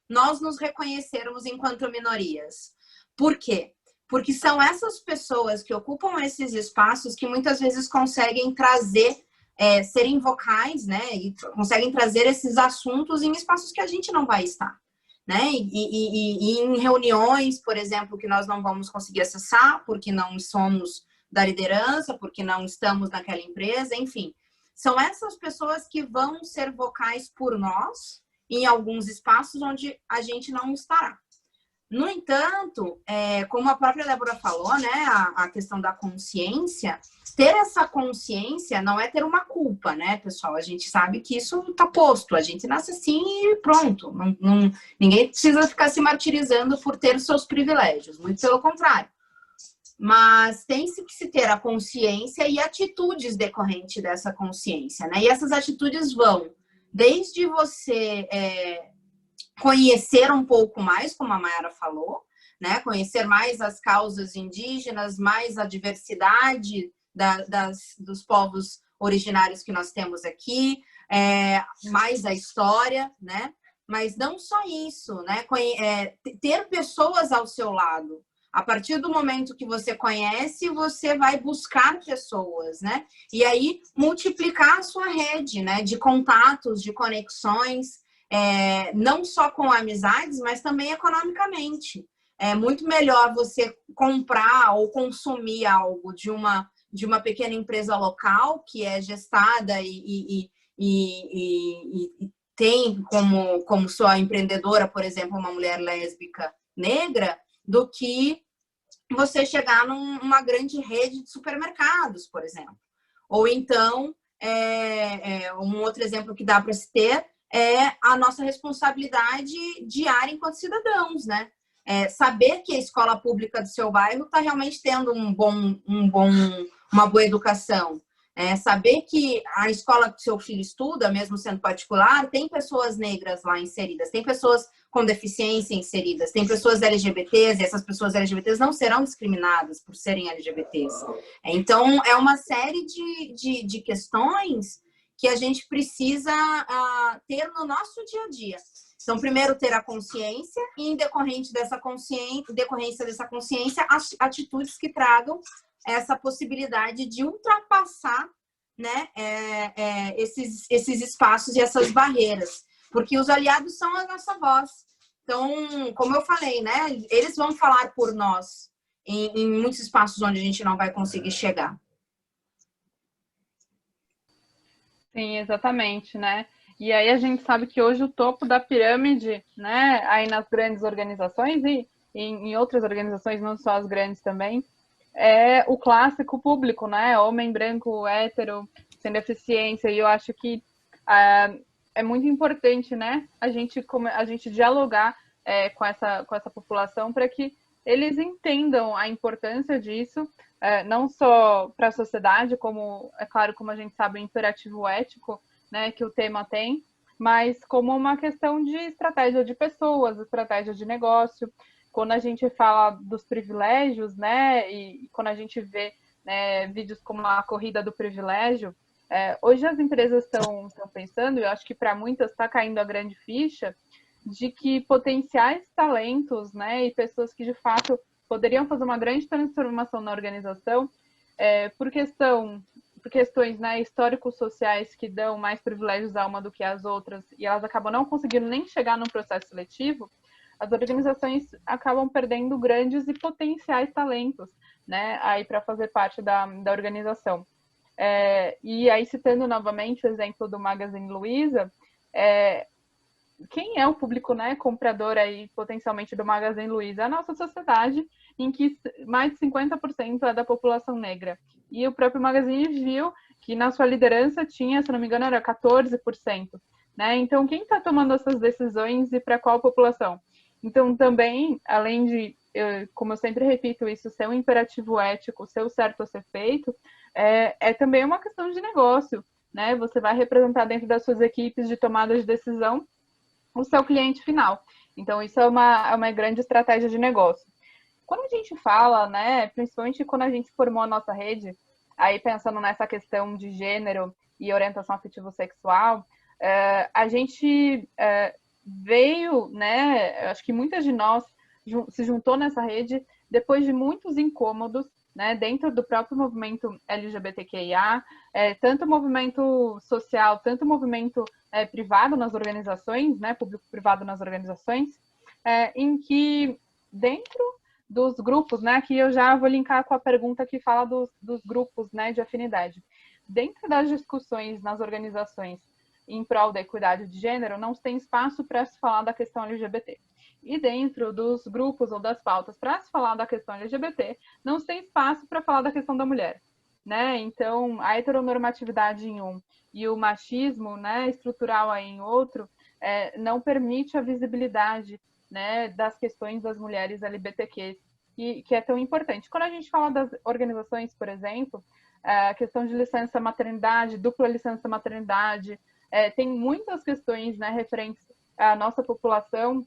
Speaker 3: nós nos reconhecermos enquanto minorias. Por quê? Porque são essas pessoas que ocupam esses espaços que muitas vezes conseguem trazer, serem vocais, né? E conseguem trazer esses assuntos em espaços que a gente não vai estar, né? E em reuniões, por exemplo, que nós não vamos conseguir acessar porque não somos da liderança, porque não estamos naquela empresa, enfim. São essas pessoas que vão ser vocais por nós em alguns espaços onde a gente não estará. No entanto, como a própria Débora falou, né, a questão da consciência, ter essa consciência não é ter uma culpa, né, pessoal? A gente sabe que isso está posto, a gente nasce assim e pronto. Ninguém precisa ficar se martirizando por ter seus privilégios, muito pelo contrário. Mas tem-se que se ter a consciência e atitudes decorrentes dessa consciência, né? E essas atitudes vão desde você conhecer um pouco mais, como a Mayara falou, né? Conhecer mais as causas indígenas, mais a diversidade dos povos originários que nós temos aqui, mais a história, né? Mas não só isso, né? Ter pessoas ao seu lado. A partir do momento que você conhece, você vai buscar pessoas, né? E aí multiplicar a sua rede, né? De contatos, de conexões, não só com amizades, mas também economicamente. É muito melhor você comprar ou consumir algo de uma pequena empresa local que é gestada e tem como sua empreendedora, por exemplo, uma mulher lésbica negra, do que você chegar numa grande rede de supermercados, por exemplo. Ou então, um outro exemplo que dá para se ter é a nossa responsabilidade diária enquanto cidadãos, né? Saber que a escola pública do seu bairro está realmente tendo uma boa educação. Saber que a escola que seu filho estuda, mesmo sendo particular, tem pessoas negras lá inseridas, tem pessoas com deficiência inseridas, tem pessoas LGBTs, e essas pessoas LGBTs não serão discriminadas por serem LGBTs. Então, é uma série de questões que a gente precisa ter no nosso dia a dia. Então, primeiro, ter a consciência e, em decorrência dessa consciência, atitudes que tragam essa possibilidade de ultrapassar, né, esses espaços e essas barreiras. Porque os aliados são a nossa voz. Então, como eu falei, né, eles vão falar por nós em muitos espaços onde a gente não vai conseguir chegar.
Speaker 1: Sim, exatamente, né? E aí a gente sabe que hoje o topo da pirâmide, né, aí nas grandes organizações e em outras organizações, não só as grandes também, é o clássico público, né? Homem branco, hétero, sem deficiência. E eu acho que é muito importante, né? A gente dialogar com essa população para que eles entendam a importância disso, não só para a sociedade, como, é claro, como a gente sabe, o imperativo ético, né, que o tema tem, mas como uma questão de estratégia de pessoas, estratégia de negócio. Quando a gente fala dos privilégios, né, e quando a gente vê, né, vídeos como a corrida do privilégio, hoje as empresas estão pensando, e eu acho que para muitas está caindo a grande ficha, de que potenciais talentos, né, e pessoas que de fato poderiam fazer uma grande transformação na organização, por por questões, né, históricos sociais que dão mais privilégios a uma do que às outras, e elas acabam não conseguindo nem chegar no processo seletivo, as organizações acabam perdendo grandes e potenciais talentos, né, aí para fazer parte da organização. E aí, citando novamente o exemplo do Magazine Luiza, quem é o público, né, comprador aí potencialmente do Magazine Luiza? A nossa sociedade, em que mais de 50% é da população negra. E o próprio Magazine viu que na sua liderança tinha, se não me engano, era 14%. Né? Então, quem está tomando essas decisões e para qual população? Então, também, além de, como eu sempre repito, isso ser um imperativo ético, ser o certo a ser feito, é também uma questão de negócio. Né? Você vai representar dentro das suas equipes de tomada de decisão o seu cliente final. Então, isso é uma grande estratégia de negócio. Quando a gente fala, né, principalmente quando a gente formou a nossa rede, aí pensando nessa questão de gênero e orientação afetivo-sexual, a gente veio, né, acho que muitas de nós se juntou nessa rede depois de muitos incômodos, né, dentro do próprio movimento LGBTQIA, tanto movimento social, tanto movimento privado nas organizações, né, público-privado nas organizações, em que dentro dos grupos, né, que eu já vou linkar com a pergunta que fala dos grupos, né, de afinidade. Dentro das discussões nas organizações em prol da equidade de gênero, não se tem espaço para se falar da questão LGBT. E dentro dos grupos ou das pautas para se falar da questão LGBT, não se tem espaço para falar da questão da mulher. Né? Então, a heteronormatividade em um e o machismo, né, estrutural aí em outro, não permite a visibilidade, né, das questões das mulheres LGBTQ, que é tão importante. Quando a gente fala das organizações, por exemplo, a questão de licença maternidade, dupla licença maternidade, tem muitas questões, né, referentes à nossa população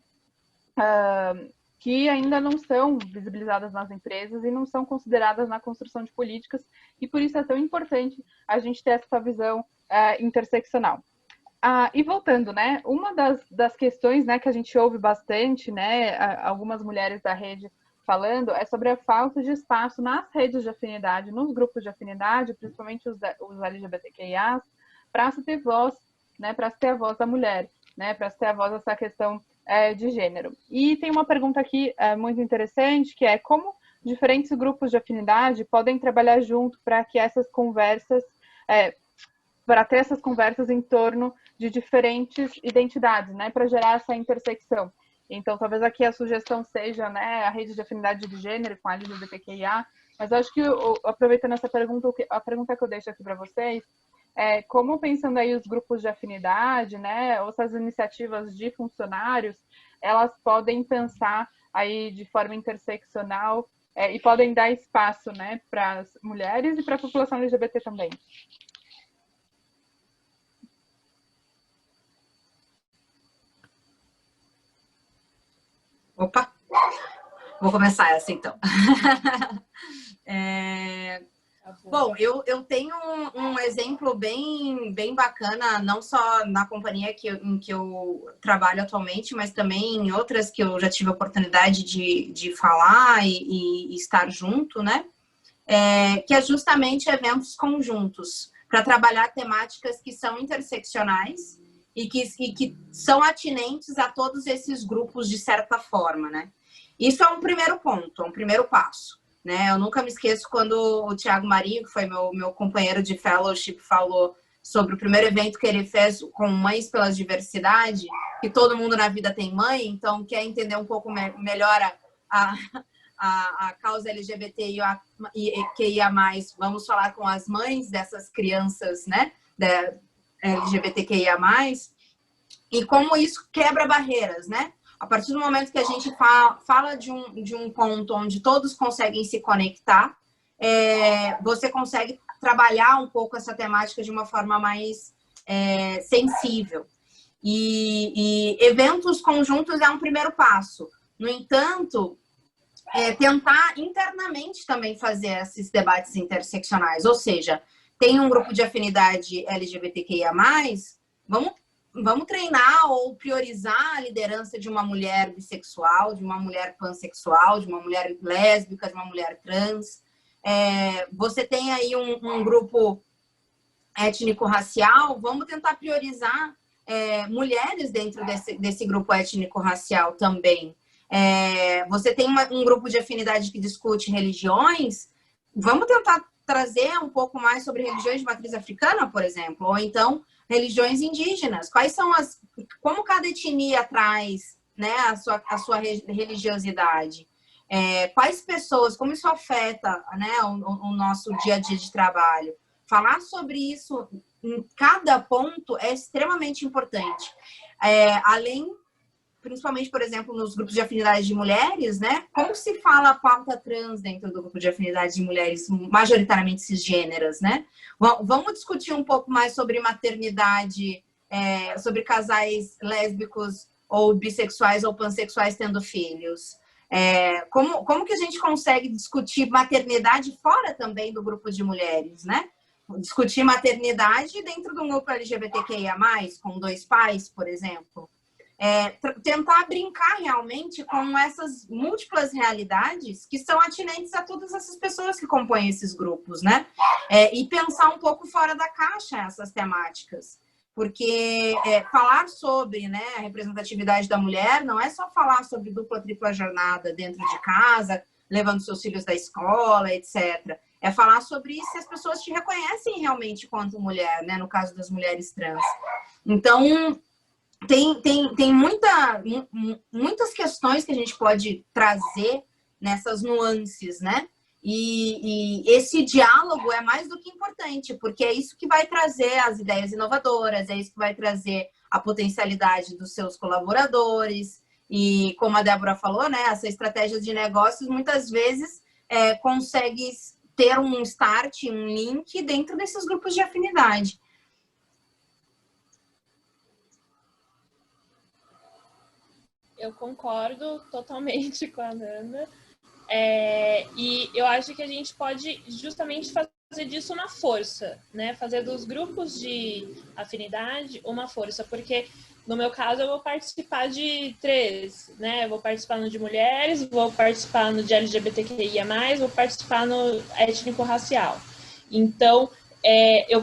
Speaker 1: que ainda não são visibilizadas nas empresas e não são consideradas na construção de políticas, e por isso é tão importante a gente ter essa visão interseccional. E voltando, né, uma das questões, né, que a gente ouve bastante, né, algumas mulheres da rede falando, é sobre a falta de espaço nas redes de afinidade, nos grupos de afinidade, principalmente os LGBTQIA, para se ter voz, né, para se ter a voz da mulher, né, para se ter a voz dessa questão de gênero. E tem uma pergunta aqui muito interessante, que é como diferentes grupos de afinidade podem trabalhar junto para que essas conversas, para ter essas conversas em torno de diferentes identidades, né, para gerar essa intersecção. Então, talvez aqui a sugestão seja, né, a rede de afinidade de gênero com a LGBTQIA, mas eu acho que, aproveitando essa pergunta, a pergunta que eu deixo aqui para vocês, como pensando aí os grupos de afinidade, né, ou essas iniciativas de funcionários, elas podem pensar aí de forma interseccional e podem dar espaço, né, para as mulheres e para a população LGBT também.
Speaker 3: Opa! Vou começar essa, então. Bom, eu tenho um exemplo bem bacana, não só na companhia em que eu trabalho atualmente, mas também em outras que eu já tive a oportunidade de falar e estar junto, né? Que é justamente eventos conjuntos, para trabalhar temáticas que são interseccionais e que são atinentes a todos esses grupos de certa forma, né? Isso é um primeiro ponto, um primeiro passo. Né? Eu nunca me esqueço quando o Thiago Marinho, que foi meu companheiro de fellowship, falou sobre o primeiro evento que ele fez com Mães pela Diversidade, que todo mundo na vida tem mãe, então quer entender um pouco melhor a causa LGBTQIA+, vamos falar com as mães dessas crianças, né, LGBTQIA+, e como isso quebra barreiras, né? A partir do momento que a gente fala de um ponto onde todos conseguem se conectar, você consegue trabalhar um pouco essa temática de uma forma mais sensível. E eventos conjuntos é um primeiro passo. No entanto, tentar internamente também fazer esses debates interseccionais. Ou seja, tem um grupo de afinidade LGBTQIA+, vamos treinar ou priorizar a liderança de uma mulher bissexual, de uma mulher pansexual, de uma mulher lésbica, de uma mulher trans. Você tem aí um grupo étnico-racial, vamos tentar priorizar mulheres dentro desse grupo étnico-racial também. Você tem um grupo de afinidade que discute religiões, vamos tentar trazer um pouco mais sobre religiões de matriz africana, por exemplo, ou então religiões indígenas. Como cada etnia traz, né, a sua religiosidade? Quais pessoas, como isso afeta, né, o nosso dia a dia de trabalho? Falar sobre isso em cada ponto é extremamente importante. Além, principalmente, por exemplo, nos grupos de afinidade de mulheres, né? Como se fala a pauta trans dentro do grupo de afinidade de mulheres, majoritariamente cisgêneras, né? Vamos discutir um pouco mais sobre maternidade, sobre casais lésbicos ou bissexuais ou pansexuais tendo filhos. Como que a gente consegue discutir maternidade fora também do grupo de mulheres, né? Discutir maternidade dentro do grupo LGBTQIA+, com 2 pais, por exemplo. Tentar brincar realmente com essas múltiplas realidades que são atinentes a todas essas pessoas que compõem esses grupos, né? E pensar um pouco fora da caixa essas temáticas. Porque falar sobre, né, a representatividade da mulher não é só falar sobre dupla, tripla jornada dentro de casa, levando seus filhos da escola, etc. É falar sobre se as pessoas te reconhecem realmente enquanto mulher, né, no caso das mulheres trans. Então, tem muitas questões que a gente pode trazer nessas nuances, né? E esse diálogo é mais do que importante, porque é isso que vai trazer as ideias inovadoras, é isso que vai trazer a potencialidade dos seus colaboradores. E como a Débora falou, né, essa estratégia de negócios muitas vezes consegue ter um start, um link dentro desses grupos de afinidade.
Speaker 2: Eu concordo totalmente com a Nanda. E eu acho que a gente pode justamente fazer disso uma força, né? Fazer dos grupos de afinidade uma força, porque no meu caso eu vou participar de 3, né? Eu vou participar no de mulheres, vou participar no de LGBTQIA+, vou participar no étnico-racial. Então, eu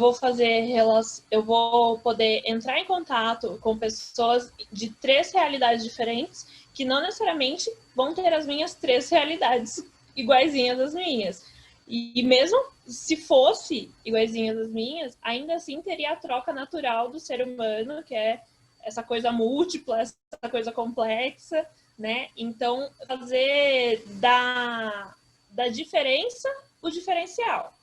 Speaker 2: vou poder entrar em contato com pessoas de 3 realidades diferentes que não necessariamente vão ter as minhas 3 realidades iguaizinhas às minhas. E mesmo se fosse iguaizinhas às minhas, ainda assim teria a troca natural do ser humano, que é essa coisa múltipla, essa coisa complexa, né? Então, fazer da diferença o diferencial.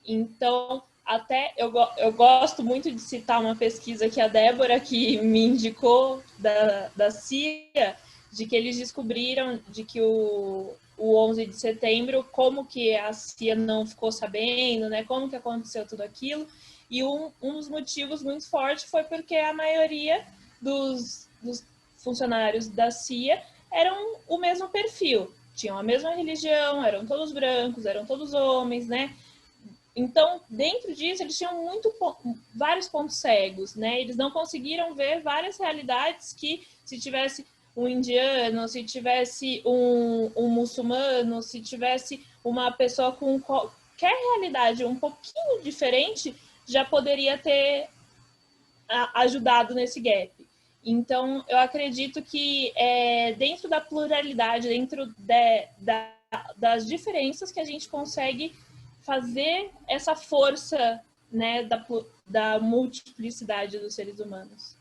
Speaker 2: Então, até eu gosto muito de citar uma pesquisa que a Débora que me indicou da CIA, de que eles descobriram de que o 11 de setembro, como que a CIA não ficou sabendo, né? Como que aconteceu tudo aquilo. E um dos motivos muito fortes foi porque a maioria dos funcionários da CIA eram o mesmo perfil. Tinham a mesma religião, eram todos brancos, eram todos homens, né? Então, dentro disso, eles tinham vários pontos cegos, né? Eles não conseguiram ver várias realidades que, se tivesse um indiano, se tivesse um muçulmano, se tivesse uma pessoa com qualquer realidade um pouquinho diferente, já poderia ter ajudado nesse gap. Então, eu acredito que dentro da pluralidade, dentro das diferenças que a gente consegue fazer essa força, né, da multiplicidade dos seres humanos.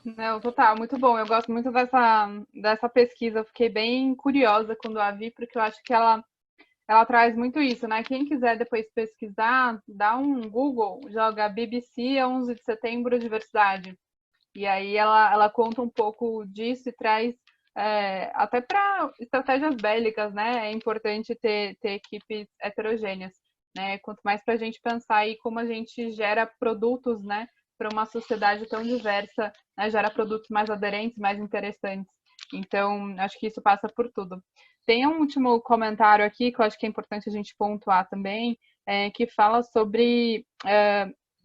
Speaker 1: Não, total, muito bom. Eu gosto muito dessa pesquisa. Eu fiquei bem curiosa quando a vi, porque eu acho que ela traz muito isso, né? Quem quiser depois pesquisar, dá um Google, joga BBC 11 de setembro diversidade. E aí ela conta um pouco disso e traz até para estratégias bélicas, né? É importante ter equipes heterogêneas, né? Quanto mais para a gente pensar aí como a gente gera produtos, né? Para uma sociedade tão diversa, né? Gera produtos mais aderentes, mais interessantes. Então, acho que isso passa por tudo. Tem um último comentário aqui que eu acho que é importante a gente pontuar também, que fala sobre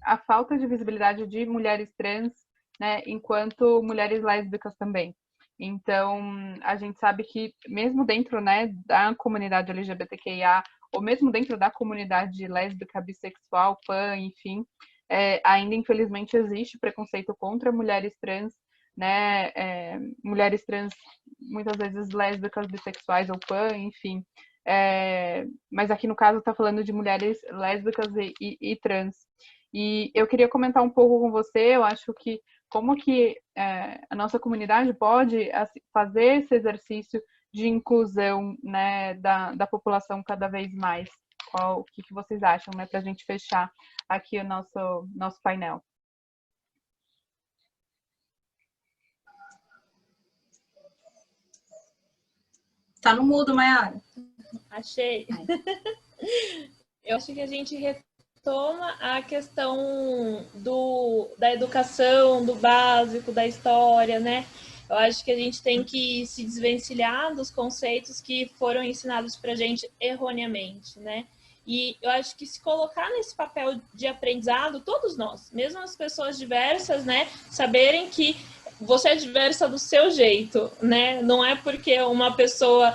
Speaker 1: a falta de visibilidade de mulheres trans, né, enquanto mulheres lésbicas também. Então, a gente sabe que mesmo dentro, né, da comunidade LGBTQIA, ou mesmo dentro da comunidade lésbica, bissexual, pan, enfim, ainda infelizmente existe preconceito contra mulheres trans, né? Mulheres trans, muitas vezes lésbicas, bissexuais ou pan, enfim. Mas aqui no caso está falando de mulheres lésbicas e trans. E eu queria comentar um pouco com você, eu acho que como que a nossa comunidade pode fazer esse exercício de inclusão, né, da população cada vez mais. O que vocês acham, né, para a gente fechar aqui o nosso painel?
Speaker 3: Tá no mudo, Mayara.
Speaker 2: Achei. Eu acho que a gente retoma a questão da educação, do básico, da história, né? Eu acho que a gente tem que se desvencilhar dos conceitos que foram ensinados para a gente erroneamente, né? E eu acho que se colocar nesse papel de aprendizado, todos nós, mesmo as pessoas diversas, né? Saberem que você é diversa do seu jeito, né? Não é porque uma pessoa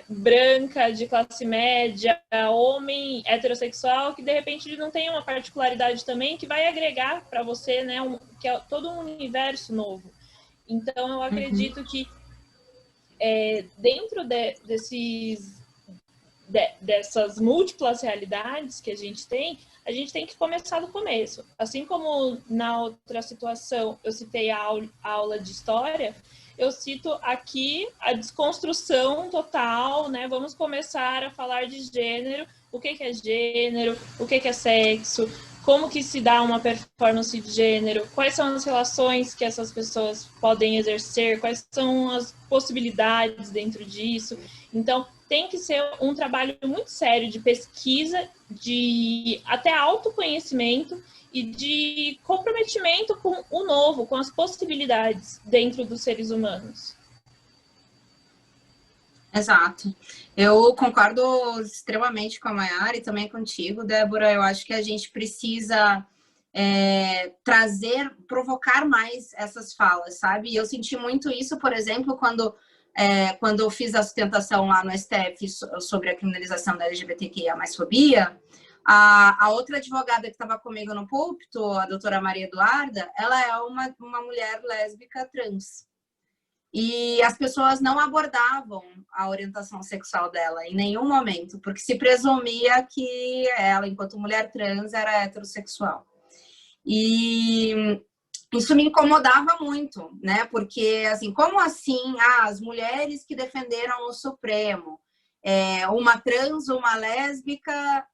Speaker 2: branca, de classe média, homem, heterossexual, que de repente ele não tem uma particularidade também que vai agregar para você, né? Que é todo um universo novo. Então, eu acredito que dentro dessas múltiplas realidades que a gente tem que começar do começo. Assim como na outra situação eu citei a aula de história, eu cito aqui a desconstrução total, né? Vamos começar a falar de gênero, o que é gênero, o que é sexo, como que se dá uma performance de gênero, quais são as relações que essas pessoas podem exercer, quais são as possibilidades dentro disso. Então, tem que ser um trabalho muito sério de pesquisa, de até autoconhecimento e de comprometimento com o novo, com as possibilidades dentro dos seres humanos.
Speaker 3: Exato. Eu concordo extremamente com a Mayara e também contigo, Débora. Eu acho que a gente precisa provocar mais essas falas, sabe? E eu senti muito isso, por exemplo, quando eu fiz a sustentação lá no STF sobre a criminalização da LGBTQIA+, fobia, a outra advogada que estava comigo no púlpito, a doutora Maria Eduarda, ela é uma mulher lésbica trans. E as pessoas não abordavam a orientação sexual dela em nenhum momento, porque se presumia que ela, enquanto mulher trans, era heterossexual. E isso me incomodava muito, né? Porque, assim, como assim as mulheres que defenderam o Supremo, uma trans, uma lésbica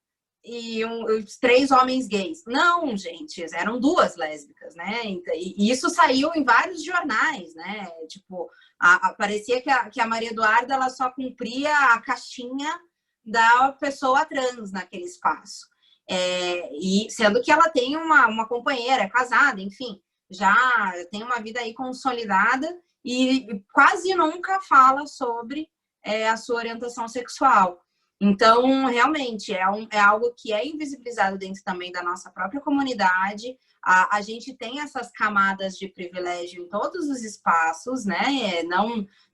Speaker 3: e os 3 homens gays? Não, gente, eram 2 lésbicas, né? E isso saiu em vários jornais, né? Tipo, parecia que a Maria Eduarda ela só cumpria a caixinha da pessoa trans naquele espaço. E sendo que ela tem uma companheira, é casada, enfim, já tem uma vida aí consolidada e quase nunca fala sobre a sua orientação sexual. Então, realmente, é algo que é invisibilizado dentro também da nossa própria comunidade. A gente tem essas camadas de privilégio em todos os espaços, né?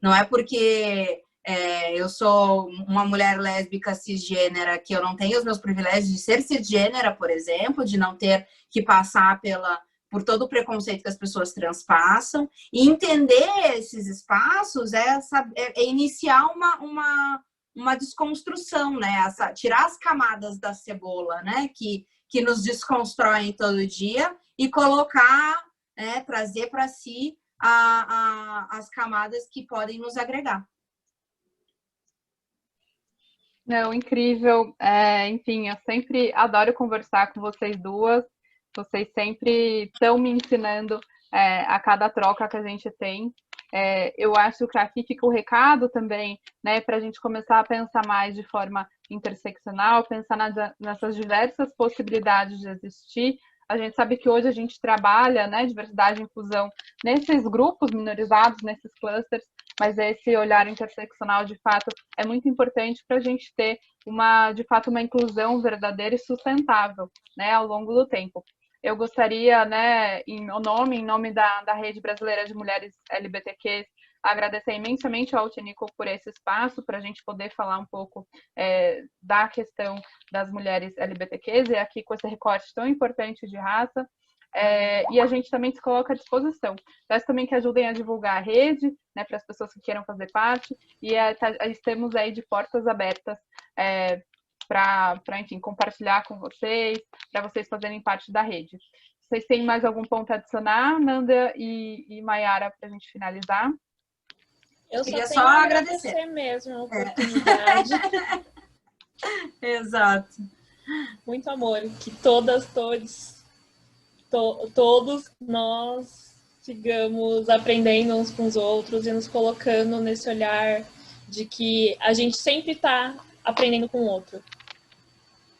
Speaker 3: Não é porque eu sou uma mulher lésbica cisgênera que eu não tenho os meus privilégios de ser cisgênera, por exemplo, de não ter que passar por todo o preconceito que as pessoas trans passam. E entender esses espaços é iniciar uma desconstrução, né? Tirar as camadas da cebola, né? Que nos desconstroem todo dia e colocar, trazer para si as camadas que podem nos agregar.
Speaker 1: Não, incrível. Enfim, eu sempre adoro conversar com vocês duas. Vocês sempre estão me ensinando a cada troca que a gente tem. Eu acho que aqui fica o recado também, né, para a gente começar a pensar mais de forma interseccional, pensar nessas diversas possibilidades de existir. A gente sabe que hoje a gente trabalha, né, diversidade e inclusão nesses grupos minorizados, nesses clusters, mas esse olhar interseccional, de fato, é muito importante para a gente ter de fato, uma inclusão verdadeira e sustentável, né, ao longo do tempo. Eu gostaria, né, em nome da Rede Brasileira de Mulheres LGBTQs, agradecer imensamente ao Altinico por esse espaço, para a gente poder falar um pouco da questão das mulheres LGBTQs, e aqui com esse recorte tão importante de raça. E a gente também se coloca à disposição. Peço também que ajudem a divulgar a rede, né, para as pessoas que queiram fazer parte, e estamos aí de portas abertas para, enfim, compartilhar com vocês, para vocês fazerem parte da rede. Vocês têm mais algum ponto a adicionar, Nanda e Mayara, para a gente finalizar?
Speaker 2: Eu queria só agradecer mesmo a oportunidade.
Speaker 3: Exato.
Speaker 2: Muito amor, que todos nós sigamos aprendendo uns com os outros e nos colocando nesse olhar de que a gente sempre está aprendendo com o outro.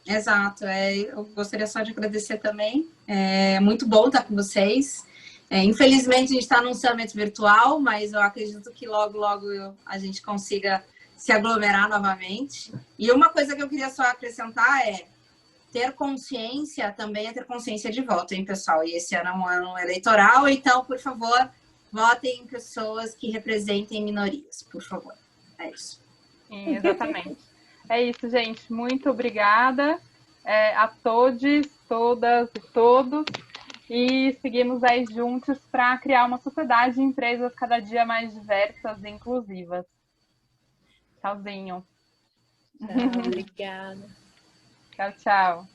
Speaker 3: Exato. Eu gostaria só de agradecer também. É muito bom estar com vocês. Infelizmente, a gente está num summit virtual, mas eu acredito que logo, logo a gente consiga se aglomerar novamente. E uma coisa que eu queria só acrescentar ter consciência também é ter consciência de voto, hein, pessoal? E esse ano é um ano eleitoral, então, por favor, votem em pessoas que representem minorias, por favor. É isso.
Speaker 1: Sim, exatamente. É isso, gente. Muito obrigada a todos, todas e todos. E seguimos aí juntos para criar uma sociedade de empresas cada dia mais diversas e inclusivas. Tchauzinho.
Speaker 2: Tchau, obrigada.
Speaker 1: Tchau, tchau.